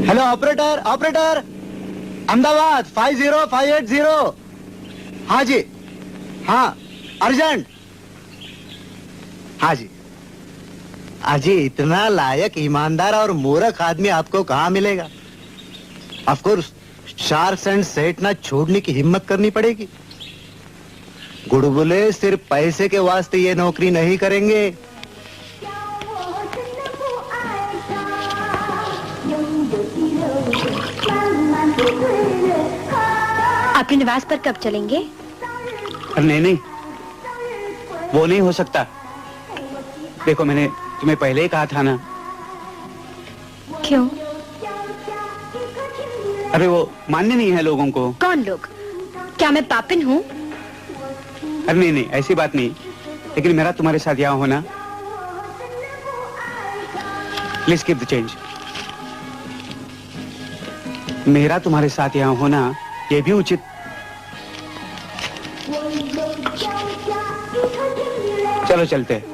Hello operator, operator Ahmedabad 50580। हाँ जी, हाँ अर्जेंट। हाँ जी। अजी इतना लायक, ईमानदार और मूर्ख आदमी आपको कहाँ मिलेगा? ऑफ कोर्स शार्क्स एंड सेठ ना छोड़ने की हिम्मत करनी पड़ेगी। गुड़गुले सिर्फ पैसे के वास्ते ये नौकरी नहीं करेंगे। आपके निवास पर कब चलेंगे? नहीं नहीं, वो नहीं हो सकता। देखो मैंने तुम्हें पहले ही कहा था ना। क्यों? अरे वो मान्य नहीं है लोगों को। कौन लोग? क्या मैं पापिन हूँ? अरे नहीं नहीं, ऐसी बात नहीं, लेकिन मेरा तुम्हारे साथ यहाँ होना। Please keep the change. मेरा तुम्हारे साथ यहाँ होना ये भी उचित। चलो चलते हैं।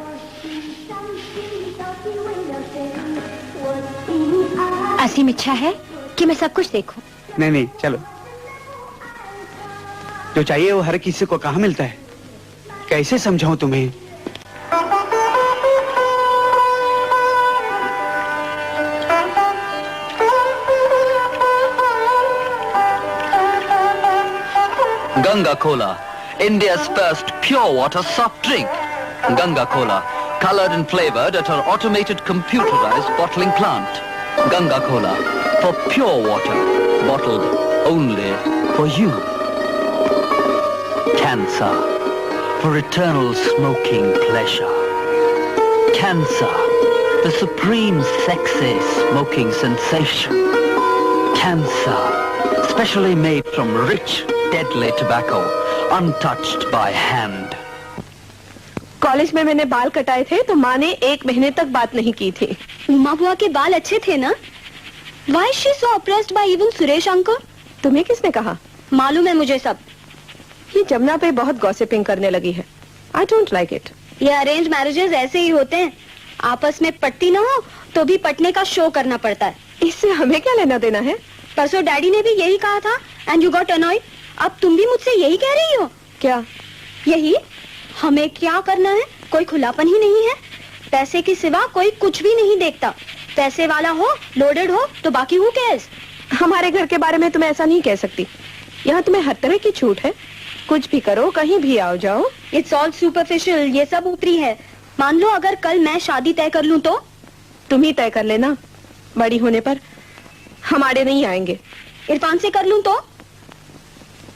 असीम इच्छा है कि मैं सब कुछ देखूं। नहीं नहीं, चलो। जो चाहिए वो हर किसी को कहाँ मिलता है? कैसे समझाऊं तुम्हें? Ganga Cola, India's first pure water soft drink. Ganga Cola, colored and flavored at our automated computerized bottling plant. Ganga Cola, for pure water, bottled only for you. Cancer, for eternal smoking pleasure. Cancer, the supreme sexy smoking sensation. Cancer, specially made from rich, deadly tobacco, untouched by hand. College में मैंने बाल कटाए थे तो माँ ने 1 महीने तक बात नहीं की थी। उमा बुआ के बाल अच्छे थे ना? Why is she so oppressed by even Suresh uncle? तुम्हें किसने कहा? मालूम है मुझे सब। ये जमुना पे बहुत गॉसिपिंग करने लगी है। I don't like it. ये अरेंज मैरिजेस ऐसे ही होते हैं। आपस में पटती ना हो तो भी पटने का शो करना पड़ता है। इससे हमें क्या लेना देना है? परसों डैडी ने भी यही कहा था and you got annoyed. अब तुम भी मुझसे यही कह रही हो? क्या? यही, हमें क्या करना है? कोई खुलापन ही नहीं है। पैसे के सिवा कोई कुछ भी नहीं देखता। पैसे वाला हो, लोडेड हो तो बाकी हु केयर्स? हमारे घर के बारे में तुम ऐसा नहीं कह सकती। यहाँ तुम्हें हर तरह की छूट है। कुछ भी करो, कहीं भी आओ जाओ। इट्स ऑल सुपरफिशियल, ये सब ऊपरी है। मान लो अगर कल मैं शादी तय कर लूं तो? तुम ही तय कर लेना। बड़ी होने पर हमारे नहीं आएंगे। इरफान से कर लूं तो?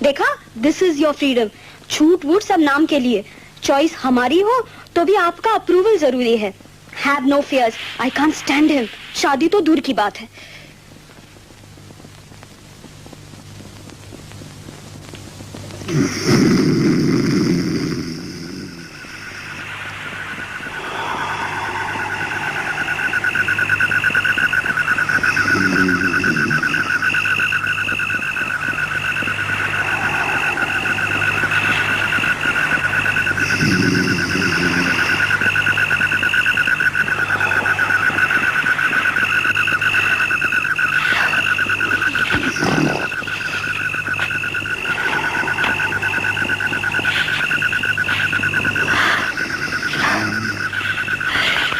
देखा, दिस इज योर फ्रीडम। छूट वूट सब नाम के लिए। चॉइस हमारी हो तो भी आपका अप्रूवल जरूरी है। Have no fears, I can't stand him. शादी तो दूर की बात है।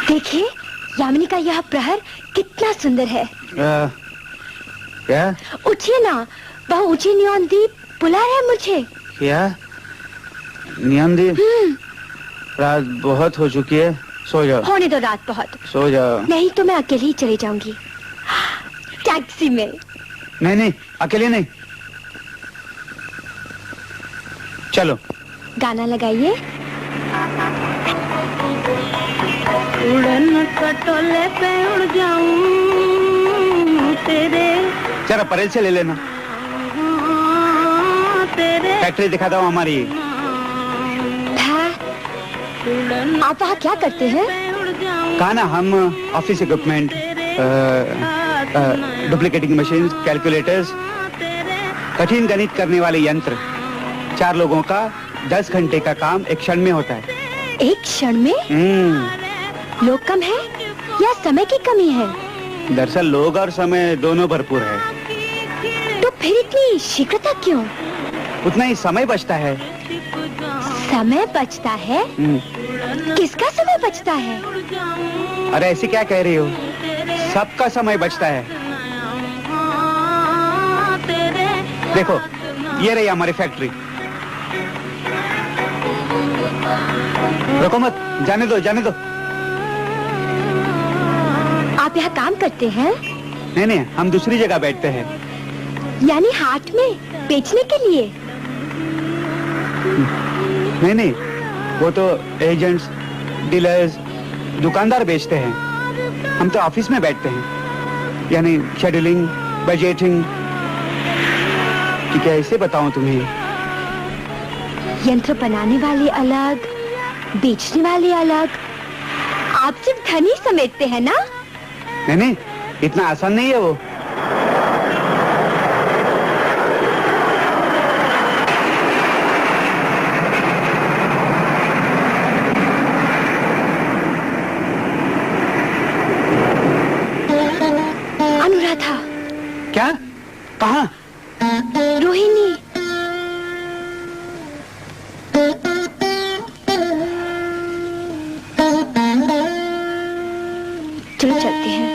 देखिए, यामिनी का यह प्रहर कितना सुंदर है। क्या? उठिए ना, बहुत ऊंची नियॉन दीप बुला रहे हैं मुझे। क्या? नियॉन दीप? रात बहुत हो चुकी है, सो जाओ। होने दो रात बहुत। सो जाओ। नहीं तो मैं अकेली ही चली जाऊंगी टैक्सी में। नहीं नहीं, अकेले नहीं। चलो। गाना लगाइए। उड़न खटोले पे उड़ जाऊं तेरे। जरा परेल से ले लेना। तेरे फैक्ट्री दिखाता हूँ हमारी। आप वहाँ क्या करते हैं? कहा ना, हम office equipment duplicating machine, calculators, कठिन गणित करने वाले यंत्र। 4 लोगों का 10 घंटे का काम एक क्षण में होता है। एक क्षण में? लोग कम है या समय की कमी है? दरअसल लोग और समय दोनों भरपूर है। तो फिर इतनी शीघ्रता क्यों? उतना ही समय बचता है। समय बचता है? किसका समय बचता है? अरे ऐसे क्या कह रही हो? सबका समय बचता है। देखो, ये रही हमारी फैक्ट्री। रुको मत, जाने दो, जाने दो। आप यहाँ काम करते हैं? नहीं, हम दूसरी जगह बैठते हैं। यानी हाट में बेचने के लिए? नहीं, वो तो एजेंट्स, डीलर्स, दुकानदार बेचते हैं। हम तो ऑफिस में बैठते हैं, यानी शेड्यूलिंग, बजटिंग। क्या ऐसे बताऊं तुम्हें? यंत्र बनाने वाले अलग, बेचने वाले अलग। आप सिर्फ धन ही समेटते हैं ना? नहीं, इतना आसान नहीं है वो। अनुराधा। क्या? कहाँ? रोहिणी। चलो चलते हैं।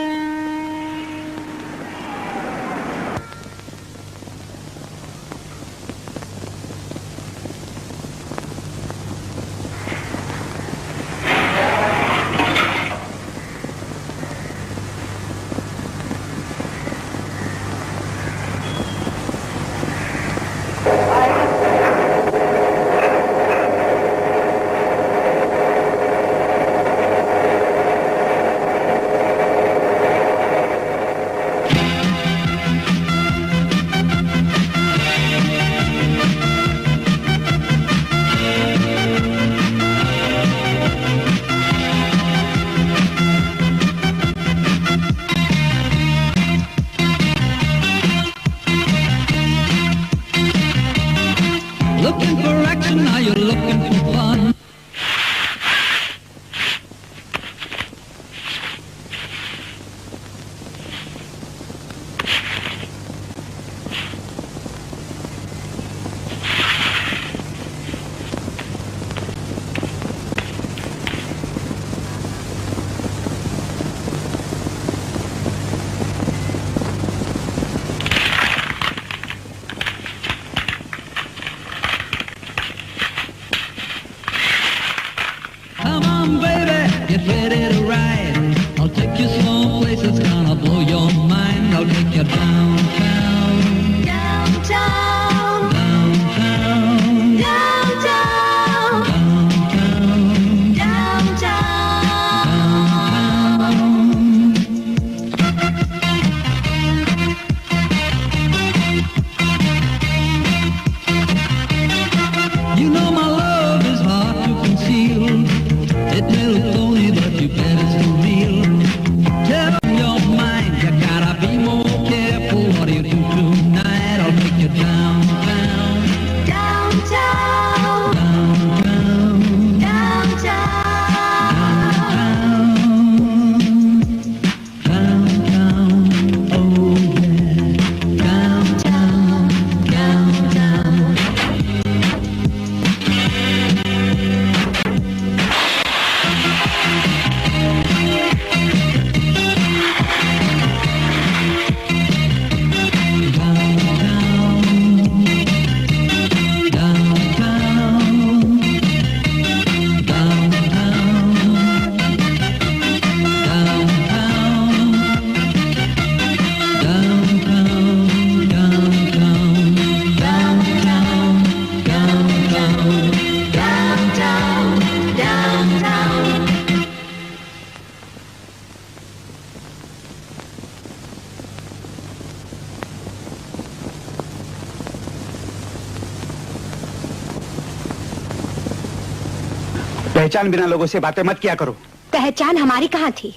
पहचान बिना लोगों से बातें मत किया करो। पहचान हमारी कहाँ थी?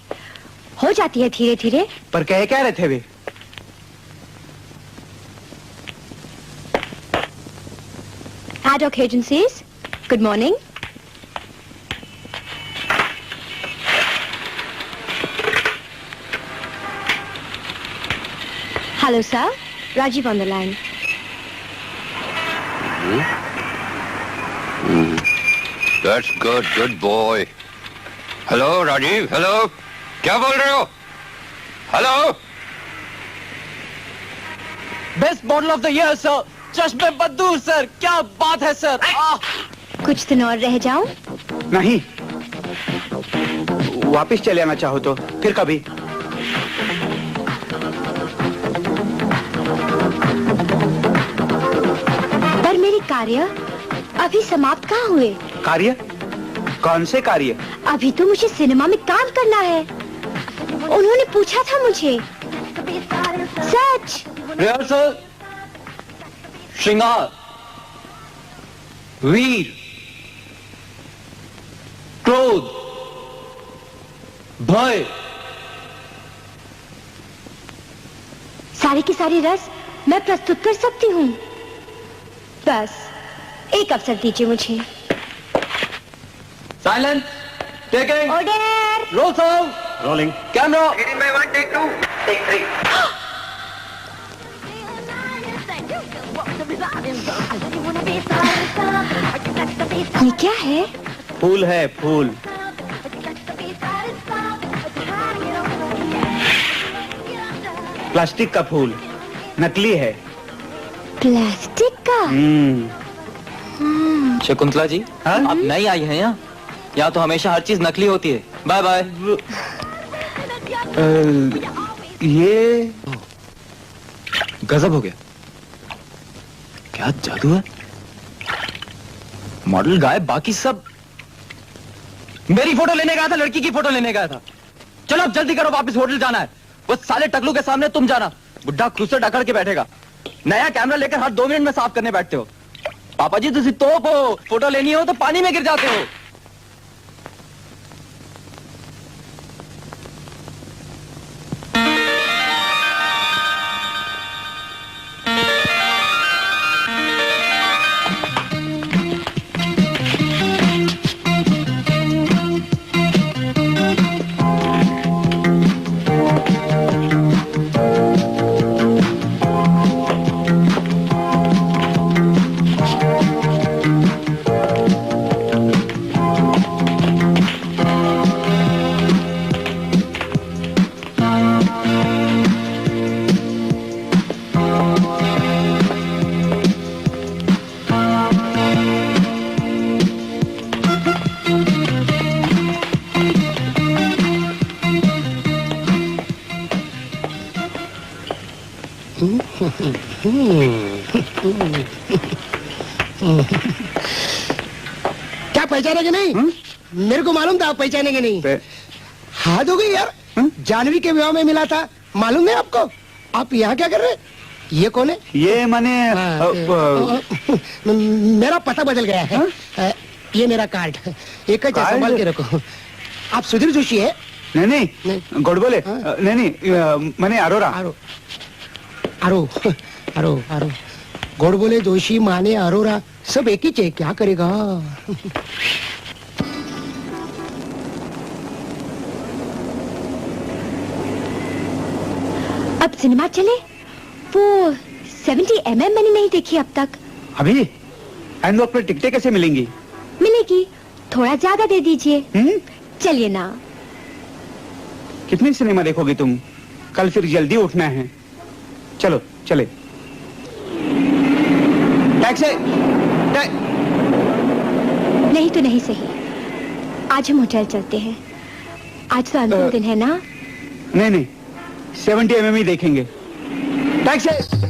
हो जाती है धीरे धीरे। पर कह क्या रहे थे वे? Ad hoc agencies, good morning. Hello, sir. Rajiv on the line. That's good, good boy. Hello, Rajiv. Hello. क्या बोल रहे हो? Hello. Best model of the year sir, चश्मे बद्दू सर, क्या बात है सर। कुछ दिन और रह जाऊं? नहीं, वापिस चले आना चाहो तो फिर कभी। पर मेरे कार्य अभी समाप्त कहाँ हुए? कार्य? कौन से कार्य? अभी तो मुझे सिनेमा में काम करना है। उन्होंने पूछा था मुझे। सच? रिहर्सल, श्रृंगार, वीर, क्रोध, भय, सारे के सारे रस मैं प्रस्तुत कर सकती हूँ। बस एक अवसर दीजिए मुझे। Silence, taking, order, role sound, rolling, camera, ये क्या है? फूल है, फूल। प्लास्टिक का फूल, नकली है। प्लास्टिक का? शकुंतला जी, आप नई आई हैं यहाँ? यहाँ तो हमेशा हर चीज नकली होती है। Bye bye. ये गजब हो गया। क्या जादू है? मॉडल गायब, बाकी सब। मेरी फोटो लेने गया था, लड़की की फोटो लेने गया था। चलो अब जल्दी करो, वापस होटल जाना है। वो साले टकलू के सामने तुम जाना, बुढ़ा क्रूसर अकड़ के बैठेगा। नया कैमरा लेकर हर 2 मिनट में साफ करने बैठते हो। पापा जी तुसी तोप हो, फोटो लेनी हो तो पानी में गिर जाते हो। क्या पहचानेंगे नहीं? मेरे को मालूम था आप पहचानेंगे नहीं। हाथ हो गई यार, जानवी के विवाह में मिला था, मालूम है आपको? आप यहाँ क्या कर रहे? ये कौन है? ये माने मेरा पता बदल गया है। ये मेरा कार्ड, एक संभाल के रखो। आप सुधीर जोशी है? नहीं, गोडबोले। नहीं, मैंने अरोरा। आरो गोडबोले, जोशी, माने, अरोरा सब एक ही है। क्या करेगा? अब सिनेमा चले? वो 70 mm मैंने नहीं देखी अब तक। अभी एंड वक्त पर टिकटें कैसे मिलेंगी? मिलेगी, थोड़ा ज्यादा दे दीजिए। चलिए ना। कितनी सिनेमा देखोगी तुम? कल फिर जल्दी उठना है। चलो चले। टैक्सी। नहीं तो नहीं सही, आज हम होटल चलते हैं। आज तो अंतिम दिन है ना? नहीं, 70 mm ही देखेंगे। टैक्सी।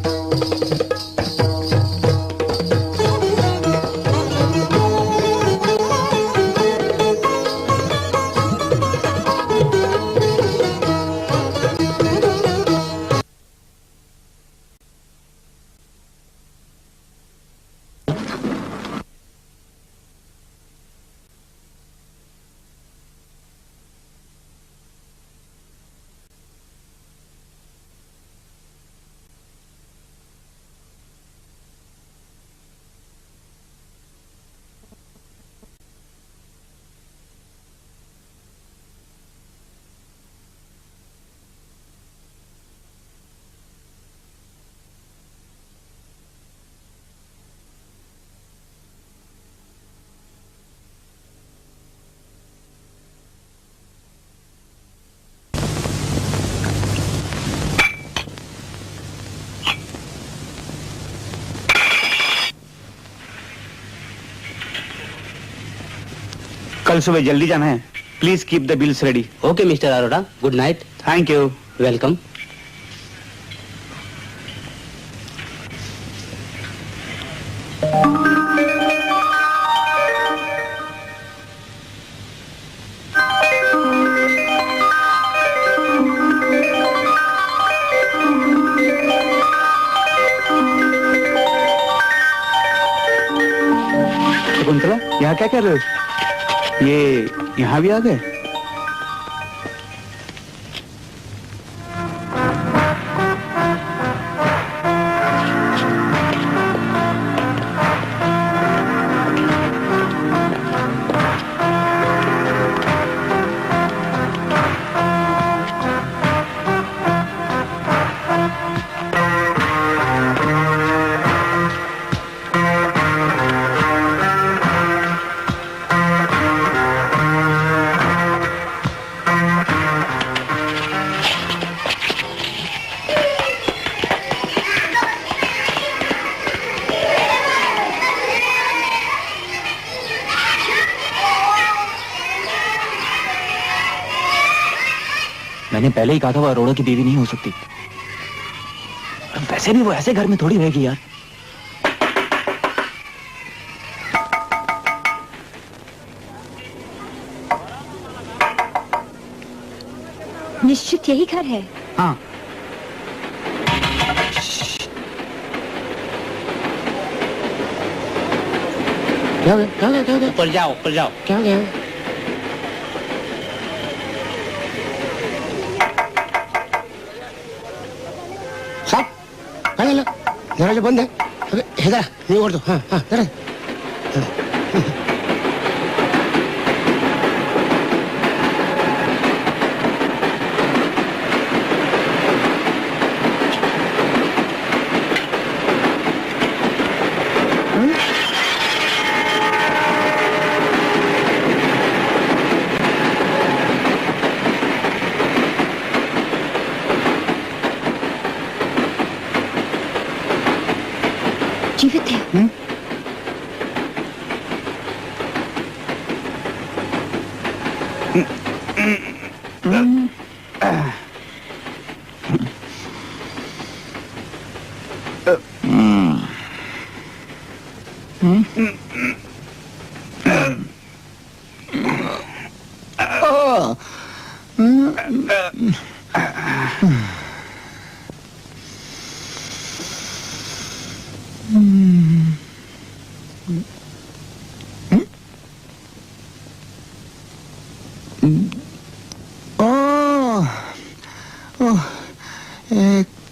कल सुबह जल्दी जाना है. Please keep the bills ready. Okay mister Arora, good night. Thank you. Welcome. Shakuntala, यहाँ क्या कर रहे हो? ये यहाँ भी आ गए? मैंने पहले ही कहा था वो अरोड़ा की बीवी नहीं हो सकती. वैसे भी वो ऐसे घर में थोड़ी रहेगी यार. निश्चित यही घर है. हाँ. क्या ऊपर जाओ, ऊपर जाओ. क्या गया? साहब, दरवाजा बंद है. अबे इधर ये कर दो. हाँ हाँ इधर. जीवित है.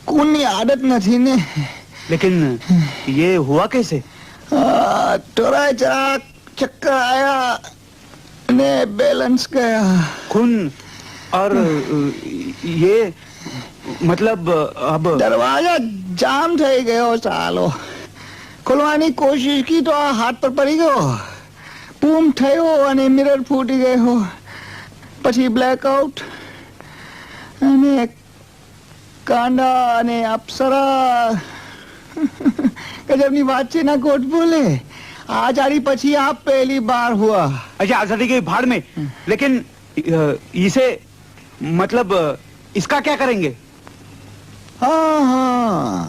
कोई आदत नहीं ने. लेकिन ये हुआ कैसे? थोड़ा जरा चक्कर आया ने बैलेंस गया. खून और ये मतलब अब दरवाजा जाम થઈ ગયો. સાલો ખોલવાની કોશિશ की तो हाथ पर पड़ी गयो. બૂમ થયો અને મિરર ફૂટી ગયો. પછી બ્લેકઆઉટ અને કાંડા અને અપ્સરા. गजबनी बात है ना कोट बोले. आजादी पची आप पहली बार हुआ. अच्छा आजादी के भाड़ में. लेकिन इसे मतलब इसका क्या करेंगे? हाँ हाँ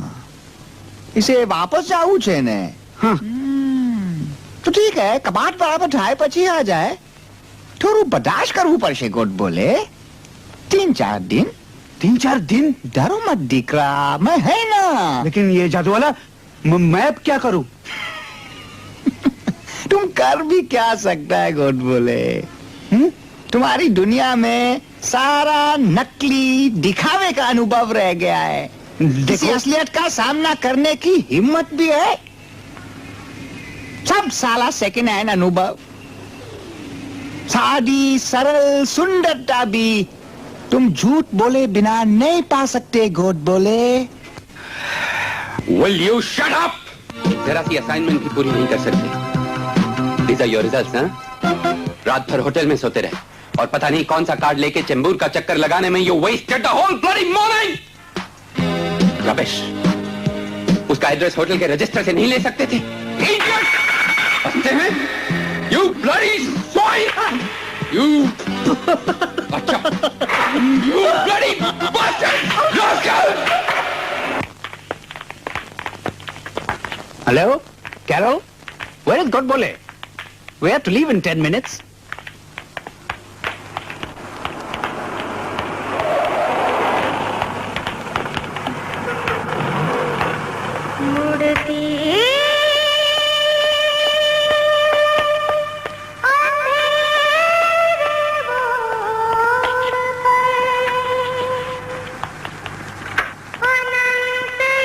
इसे वापस जाऊ छे ने. हाँ. तो ठीक है कबाट बराबर ठाए पची आ जाए. थोड़ू बर्दाश्त करવું પડશે कोट बोले. 3-4 दिन. 3-4 दिन? डरो मत दीकरा मैं है ना. लेकिन ये जादू वाला मैं अब क्या करूं? तुम कर भी क्या सकता है गोट बोले. तुम्हारी दुनिया में सारा नकली दिखावे का अनुभव रह गया है. किसी असलियत का सामना करने की हिम्मत भी है. सब साला सेकंड हैंड अनुभव. सादी सरल सुंदरता भी तुम झूठ बोले बिना नहीं पा सकते गोट बोले. Will you shut up? जरा सी असाइनमेंट भी पूरी नहीं कर सकते. These are your results, हाँ? रात भर होटल में सोते रहे और पता नहीं कौन सा कार्ड लेके चेंबूर का चक्कर लगाने में you wasted the whole bloody morning. Rubbish. उसका एड्रेस होटल के रजिस्टर से नहीं ले सकते थे. Idiot! बसते हैं You bloody swine! You... अच्छा! You bloody bastard! Rascal! Hello? Carol? Where is Godbole? We have to leave in 10 minutes.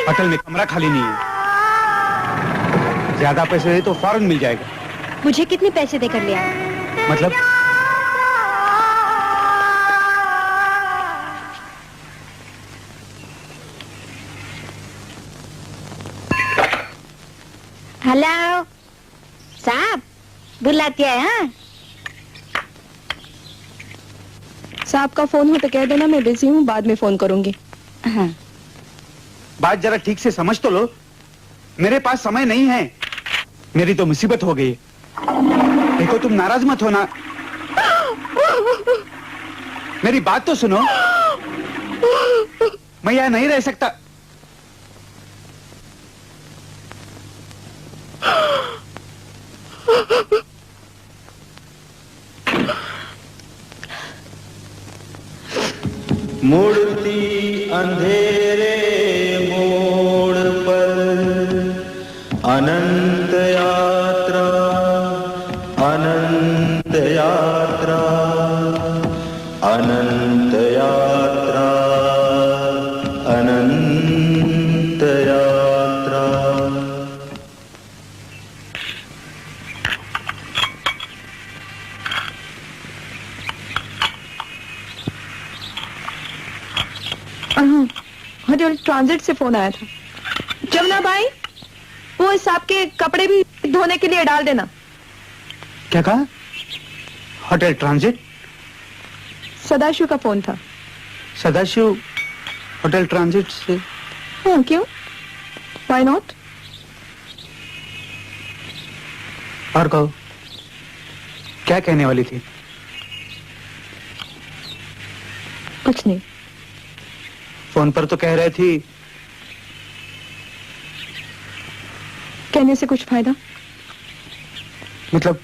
Hotel में कमरा खाली नहीं है। ज्यादा पैसे दे तो फौरन मिल जाएगा। मुझे कितने पैसे देकर लिया? मतलब? हेलो साहब बुलाती है? हाँ साहब का फोन हो तो कह देना मैं बिजी हूँ, बाद में फोन करूंगी। हाँ। बात जरा ठीक से समझ तो लो। मेरे पास समय नहीं है। मेरी तो मुसीबत हो गई। देखो तुम नाराज मत होना। मेरी बात तो सुनो। मैं यहाँ नहीं रह सकता। मुड़ती अंधेरे मोड़ पर अनंत यात्रा, अनंत यात्रा, अनंत यात्रा, अनंत यात्रा। होटल ट्रांजिट से फोन आया था। जमुना भाई, वो इस साहब के कपड़े भी धोने के लिए डाल देना। क्या कहा? Hotel transit? सदाशिव का फोन था। सदाशिव होटल ट्रांजिट से? हाँ, क्यों? Why not? और कहो, क्या कहने वाली थी? कुछ नहीं। फोन पर तो कह रही थी। कहने से कुछ फायदा? मतलब?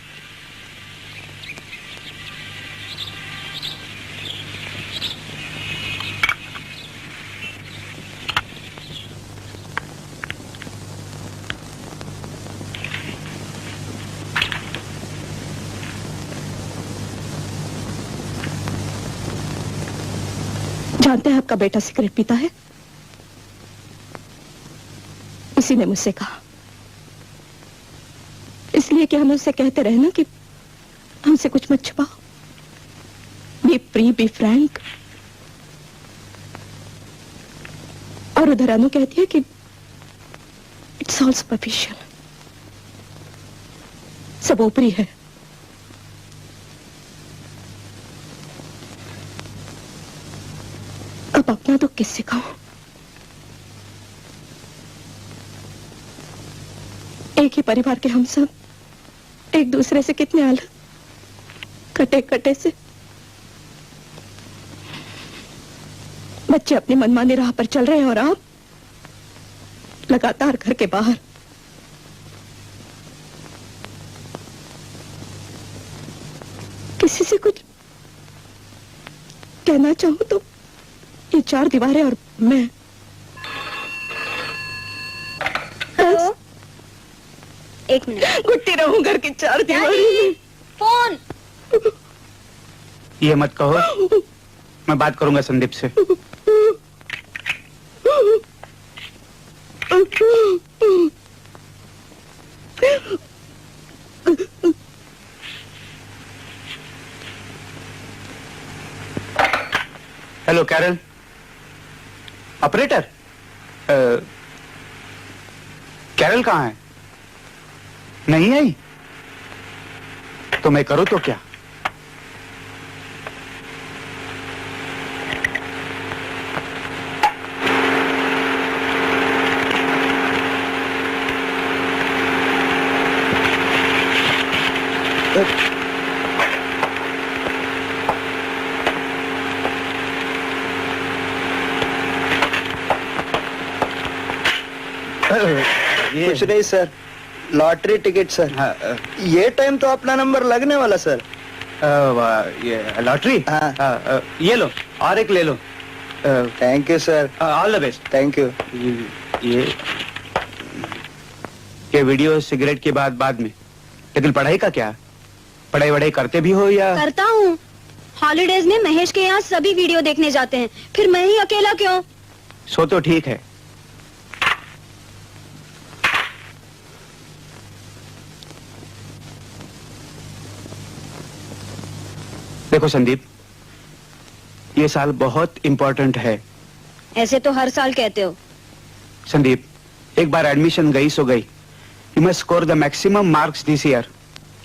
जानते हैं आपका बेटा सिगरेट पीता है? इसी ने मुझसे कहा, इसलिए कि हम उससे कहते रहे ना कि हमसे कुछ मत छुपाओ। Be free, be frank. और उधर अनु कहती है कि इट्स ऑल सुपरफिशियल, सब ऊपरी है। अब अपना तो किससे कहूं? एक ही परिवार के हम सब एक दूसरे से कितने अलग, कटे कटे से। बच्चे अपनी मनमानी राह पर चल रहे हैं और आप लगातार घर के बाहर। किसी से कुछ कहना चाहूं तो ये चार दीवारें और मैं। हेलो, एक मिनट। घुटती रहूं घर की चार दीवारें। फोन। ये मत कहो, मैं बात करूंगा संदीप से। Hello Carol, operator. कैरल कहाँ है? नहीं आई तो मैं करूं तो क्या? कुछ नहीं सर, लॉटरी टिकट सर। ये टाइम तो अपना नंबर लगने वाला सर। ये लॉटरी? ये लो और एक ले लो। Thank you sir. All the best. Thank you. ये वीडियो सिगरेट के बाद में, लेकिन पढ़ाई का क्या? पढ़ाई वढ़ाई करते भी हो या? करता हूँ। हॉलीडेज में महेश के यहाँ सभी वीडियो देखने जाते हैं, फिर मैं ही अकेला क्यों? सो तो ठीक है। देखो संदीप, ये साल बहुत इंपॉर्टेंट है। ऐसे तो हर साल कहते हो। संदीप, एक बार एडमिशन गई सो गई। You must score the maximum marks this year.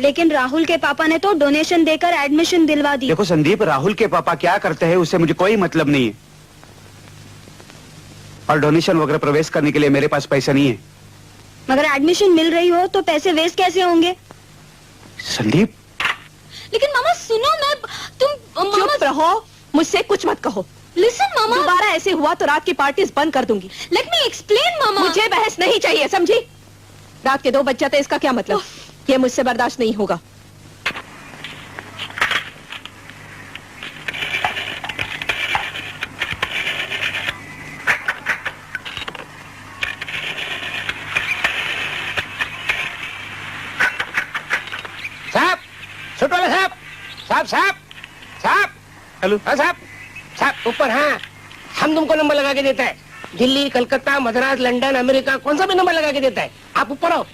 लेकिन राहुल के पापा ने तो डोनेशन देकर एडमिशन दिलवा दी। देखो संदीप, राहुल के पापा क्या करते हैं उससे मुझे कोई मतलब नहीं है, और डोनेशन वगैरह प्रवेश करने के लिए मेरे पास पैसा नहीं है। मगर एडमिशन मिल रही हो तो पैसे वेस्ट कैसे होंगे? संदीप, लेकिन मामा सुनो, मैं तुम चुप रहो, मुझसे कुछ मत कहो। लिसन मामा, दोबारा ऐसे हुआ तो रात की पार्टीज बंद कर दूंगी। लेट मी एक्सप्लेन मामा। मुझे बहस नहीं चाहिए, समझी? रात के 2 बज जाते इसका क्या मतलब? ये मुझसे बर्दाश्त नहीं होगा। साहब, छोटो वाला साहब, साहब साहब साहब। हेलो। हाँ साहब, साहब ऊपर। हाँ, हम तुमको नंबर लगा के देता है। दिल्ली, कलकत्ता, मद्रास, लंदन, अमेरिका, कौन सा भी नंबर लगा के देता है। आप ऊपर आओ,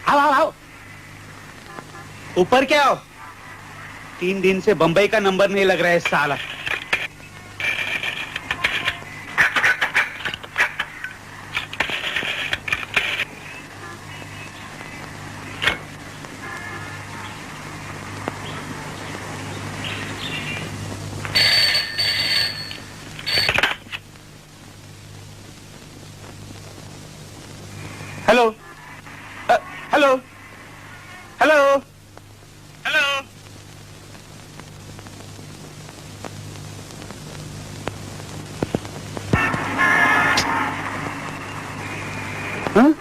आओ आओ आओ। ऊपर क्या हो? 3 दिन से बंबई का नंबर नहीं लग रहा है साला। Hello hello hello hello. हाँ?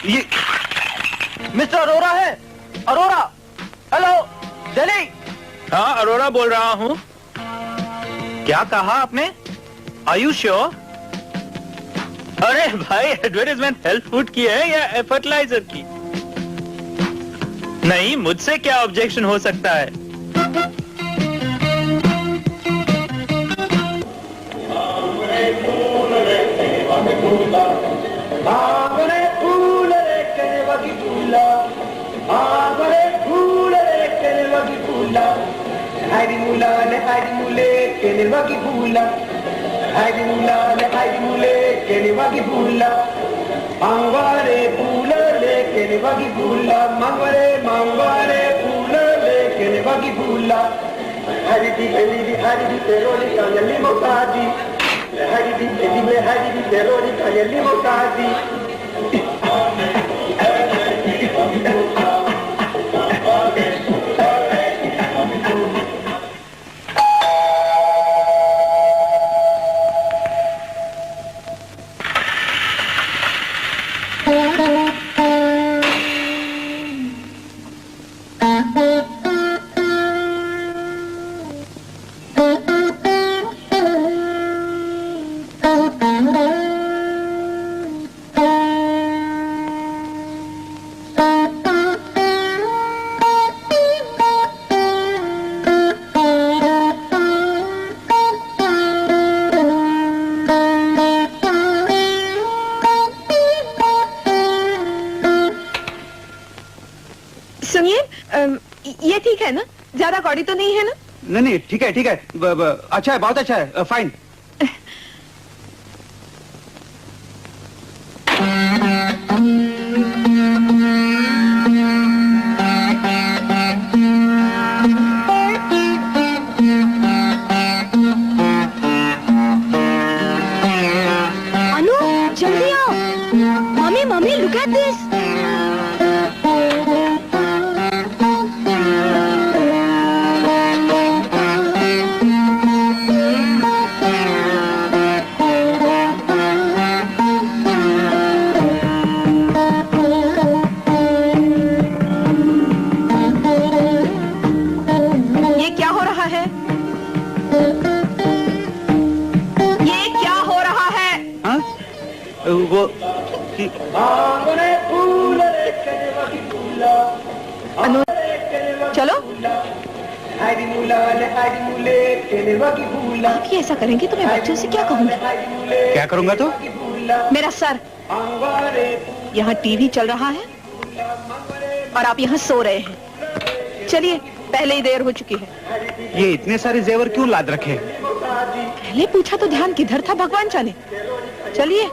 ये मिस्टर अरोरा है। अरोरा, हेलो दिल्ली। हाँ, अरोरा बोल रहा हूँ। क्या कहा आपने? Are you sure? अरे भाई, एडवर्टाइजमेंट हेल्थ फूड की है या फर्टिलाइजर की? नहीं, मुझसे क्या ऑब्जेक्शन हो सकता है? Hari mule kene wagi bula, hari mule kene wagi bula, mangware bula le kene wagi bula, mangware bula le kene wagi bula, hari di terori kanyali motadi, hari di terori kanyali motadi. ये ठीक है ना? ज्यादा कौड़ी तो नहीं है ना? नहीं, ठीक है ठीक है। अच्छा है, बहुत अच्छा है, फाइन। वो अनु चलो आप ही ऐसा करेंगे तो मैं बच्चों से क्या कहूँगी? क्या करूंगा तो? मेरा सर, यहाँ टीवी चल रहा है और आप यहाँ सो रहे हैं। चलिए, पहले ही देर हो चुकी है। ये इतने सारे जेवर क्यों लाद रखे? पहले पूछा तो ध्यान किधर था भगवान जाने। चलिए।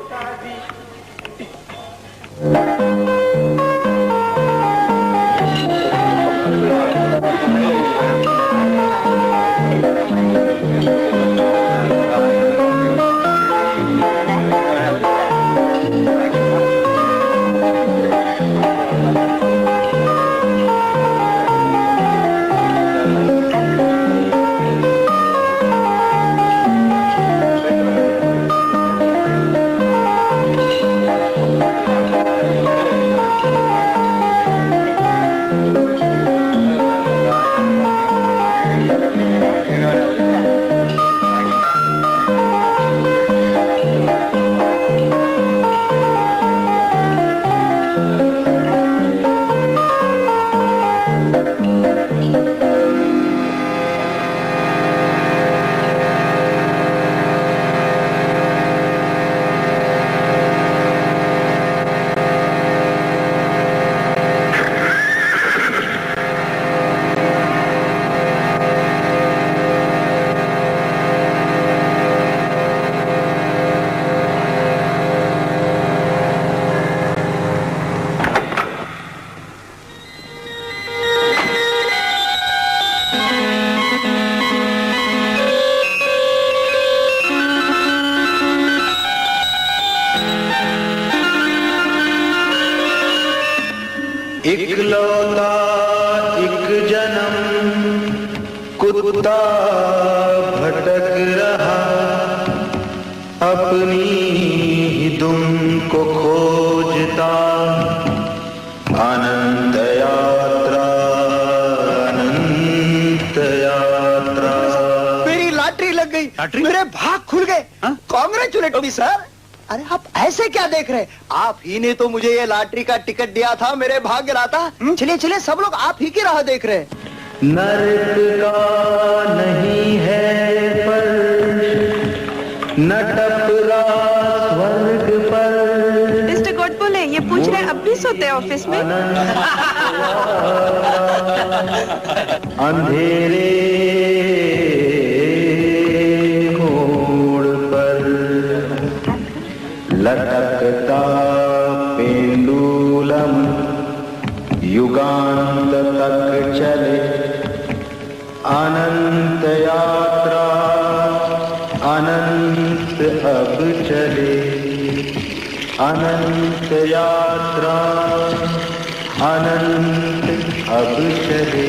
इकलौता एक जन्म कुत्ता भटक रहा अपनी ही दुम को खोजता अनंत यात्रा अनंत यात्रा। मेरी लॉटरी लग गई, मेरे भाग खुल गए। कॉन्ग्रेचुलेट मी सर। अरे आप ऐसे क्या देख रहे हैं? आप ही ने तो मुझे ये लॉटरी का टिकट दिया था, मेरे भाग्य लाता। चलिए चलिए, सब लोग आप ही की राह देख रहे हैं। नरक का नहीं है पर न टपरा स्वर्ग पर। मिस्टर गोडबोले, ये पूछ रहे हैं अब भी सोते हैं ऑफिस में? अंधेरे मोड़ पर लटकता पेंडुलम युगांत तक चले अनंत यात्रा अनंत अब चले अनंत यात्रा अनंत अब चले।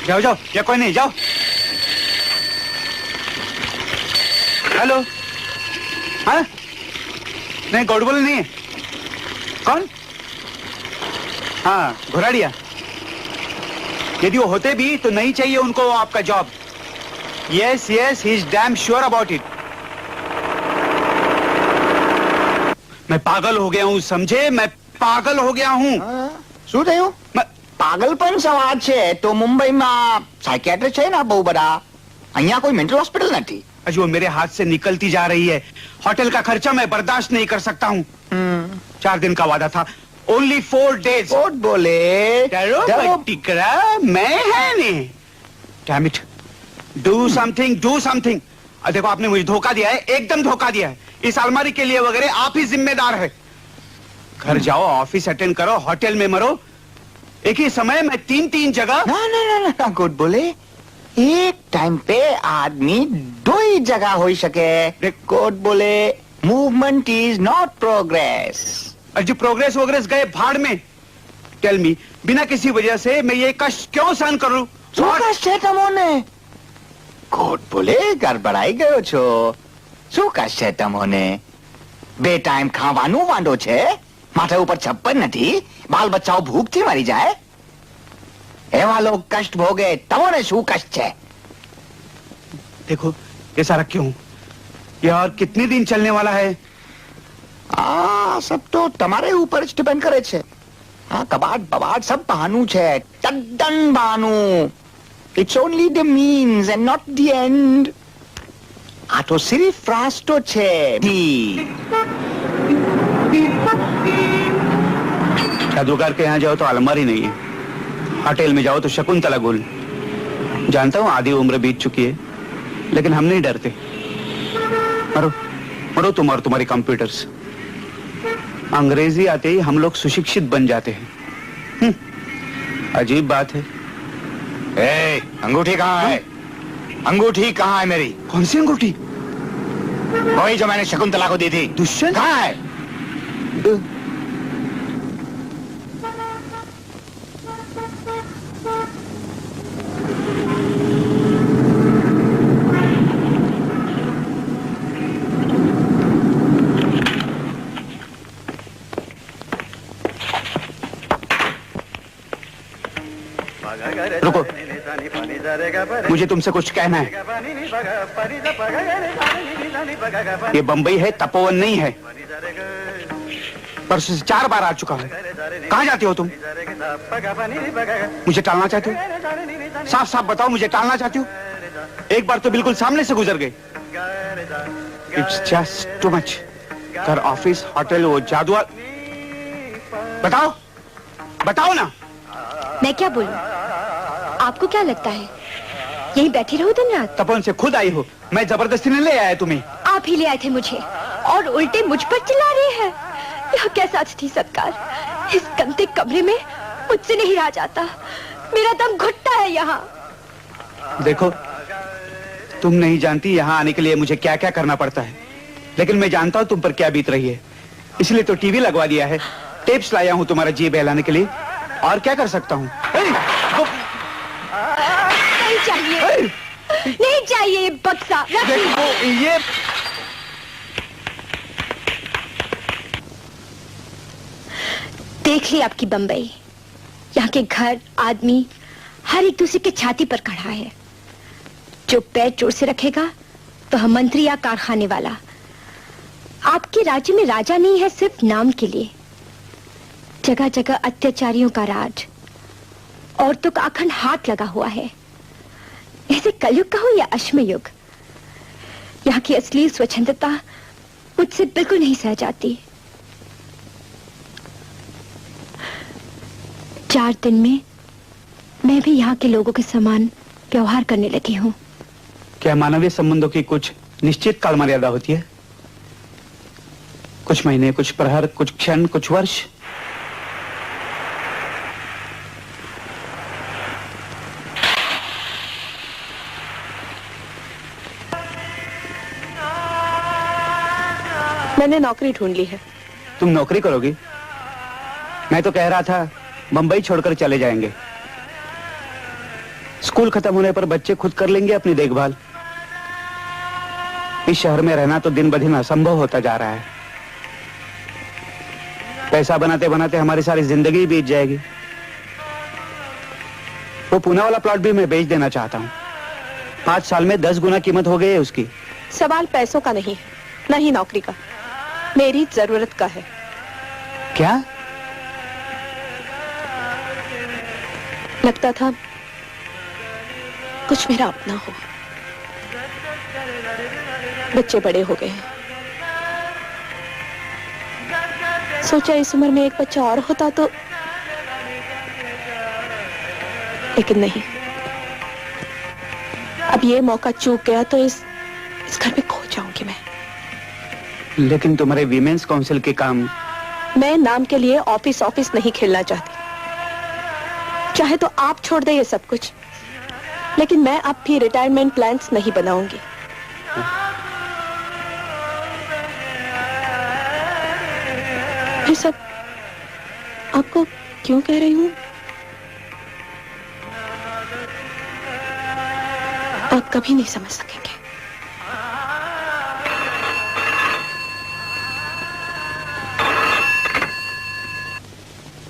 जाओ जाओ, या कोई नहीं, जाओ। हेलो, हाँ? नहीं, गोडबोले नहीं है। कौन? हाँ, घोराडिया। यदि वो होते भी तो नहीं चाहिए उनको आपका job. Yes yes, he is damn sure about it. मैं पागल हो गया हूँ, समझे? मैं पागल हो गया हूँ। શું થયું? પાગલપન સવાજ છે તો મુંબઈમાં સાયકિયાટ્રિસ્ટ છે ને બહુ બધા. અહીંયા કોઈ મેન્ટલ હોસ્પિટલ નથી. अजी वो मेरे हाथ से निकलती जा रही है। होटल का खर्चा मैं बर्दाश्त नहीं कर सकता हूँ। 4 दिन का वादा था। Only 4 days। बोले टिकरा मैं है नहीं। Damn it। Do something, do something। देखो आपने मुझे धोखा दिया है, एकदम धोखा दिया है। इस अलमारी के लिए वगैरह आप ही जिम्मेदार है। घर जाओ, ऑफिस अटेंड करो, होटल में मरो। एक ही समय में 3-3 जगह। ना गुड बोले, एक टाइम पे आदमी 2 ही जगह हो सके। गुड बोले, मूवमेंट इज नॉट प्रोग्रेस। जो प्रोग्रेस वोग्रेस गए भाड़ में। टेल मी, बिना किसी वजह से मैं ये कष्ट क्यों सहन करूं? कष्ट है तमोने? કોટ બોલે ગરબડાઈ ગયો છો શું કશે તમોને બે ટાઈમ ખાવાનું વાંધો છે માથા ઉપર છપ્પર નથી બાલ બચ્ચાઓ ભૂખથી મરી જાય એવા લોગ કષ્ટ ભોગે તમોને શું કષ્ટ છે देखो ये सारा क्यों ये और कितने दिन चलने वाला है सब तो તમારે ઉપર જ ડિપેન્ડ કરે છે હા કબાટ બબાટ सब બહાનું છે તદ્દન બહાનું it's only the means and not the end આ તો સિર્ફ રાસ્તો છે जादूगर के यहाँ जाओ तो अलमारी नहीं है होटल में जाओ तो शकुंतला गुल जानता हूँ आधी उम्र बीत चुकी है लेकिन हम नहीं डरते मरो मरो तुम और तुम्हारी कंप्यूटर्स अंग्रेजी आते ही हम लोग सुशिक्षित बन जाते हैं अजीब बात है अंगूठी कहाँ है अंगूठी कहाँ है मेरी कौन सी अंगूठी वही जो मैंने शकुंतला को दी थी दुष्यंत कहाँ है रुको मुझे तुमसे कुछ कहना है ये बंबई है तपोवन नहीं है परसों से 4 बार आ चुका हूँ कहाँ जाती हो तुम मुझे टालना चाहती हो साफ साफ बताओ मुझे टालना चाहती हो एक बार तो बिल्कुल सामने से गुजर गई इट्स जस्ट टू मच घर ऑफिस होटल वो जादू बताओ बताओ ना मैं क्या बोलूं? आपको क्या लगता है यहीं बैठी रहूं दिन रात? तपोवन से खुद आई हो मैं जबरदस्ती नहीं ले आया तुम्हें आप ही ले आए थे मुझे और उल्टे मुझ पर चिल्ला रहे हैं। यह कैसा अतिथि सत्कार इस गंदे कमरे में मुझसे नहीं रहा जाता मेरा दम घुटता है यहाँ। देखो तुम नहीं जानती यहाँ आने के लिए मुझे क्या क्या करना पड़ता है लेकिन मैं जानता हूँ तुम पर क्या बीत रही है इसलिए तो टीवी लगवा दिया है टेप्स लाया हूँ तुम्हारा जी बहलाने के लिए और क्या कर सकता हूँ नहीं चाहिए नहीं चाहिए ये बक्सा ये देख ली आपकी बंबई यहाँ के घर आदमी हर एक दूसरे के छाती पर खड़ा है जो पैर जोर से रखेगा तो हम मंत्री या कारखाने वाला आपके राज्य में राजा नहीं है सिर्फ नाम के लिए जगह जगह अत्याचारियों का राज औरतों का अखंड हाथ लगा हुआ है ऐसे कलयुग का हो या अश्म युग यहाँ की असली स्वच्छंदता मुझसे बिल्कुल नहीं सह जाती 4 दिन में मैं भी यहाँ के लोगों के समान व्यवहार करने लगी हूँ। क्या मानवीय संबंधों की कुछ निश्चित काल मर्यादा होती है कुछ महीने कुछ प्रहर कुछ क्षण कुछ वर्ष मैंने नौकरी ढूंढ ली है। तुम नौकरी करोगी मैं तो कह रहा था बंबई छोड़कर चले जाएंगे स्कूल खत्म होने पर बच्चे खुद कर लेंगे अपनी देखभाल इस शहर में रहना तो दिन ब दिन असंभव होता जा रहा है पैसा बनाते बनाते हमारी सारी जिंदगी बीत जाएगी वो पुणे वाला प्लॉट भी मैं बेच देना चाहता हूँ 5 साल में 10 गुना कीमत हो गई है उसकी सवाल पैसों का नहीं न ही नौकरी का मेरी जरूरत का है। क्या लगता था कुछ मेरा अपना हो बच्चे बड़े हो गए सोचा इस उम्र में एक बच्चा और होता तो लेकिन नहीं अब ये मौका चूक गया तो इस घर में खो जाऊंगी मैं। लेकिन तुम्हारे वीमेंस काउंसिल के काम मैं नाम के लिए ऑफिस नहीं खेलना चाहती चाहे तो आप छोड़ दे ये सब कुछ लेकिन मैं अब भी रिटायरमेंट प्लान्स नहीं बनाऊंगी। ये सब आपको क्यों कह रही हूं आप कभी नहीं समझ सकेंगे।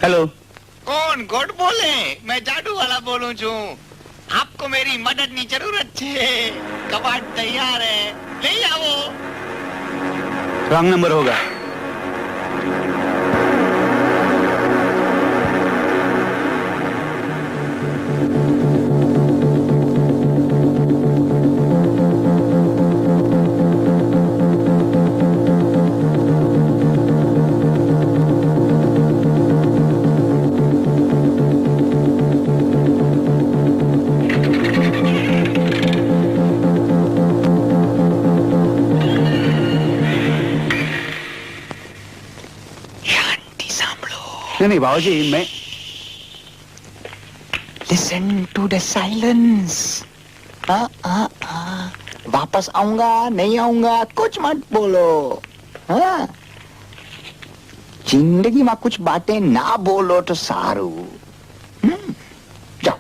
हेलो। कौन गोट बोले? मैं जादू वाला बोलूं छू। आपको मेरी मदद की जरूरत है। कबाड़ तैयार है, ले आओ। रॉन्ग नंबर होगा। नहीं बाबूजी, मैं लिसन टू द साइलेंस। वापस आऊंगा नहीं आऊंगा कुछ मत बोलो। हाँ, जिंदगी में कुछ बातें ना बोलो तो सारू। जाओ।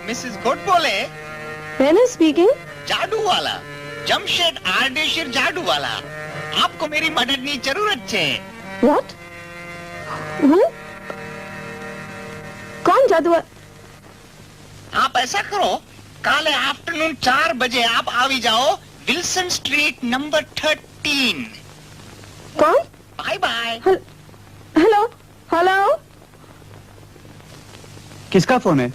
मिसेस गोट बोले? मैंने स्पीकिंग। जादू वाला, जमशेद आर्डेशिर जादू वाला। आपको मेरी मदद की जरूरत है। What? कौन जादू? आप ऐसा करो, काले आफ्टरनून 4 बजे आप आवी जाओ, विल्सन स्ट्रीट नंबर 13। कौन? Bye bye. Hello hello. किसका फोन है?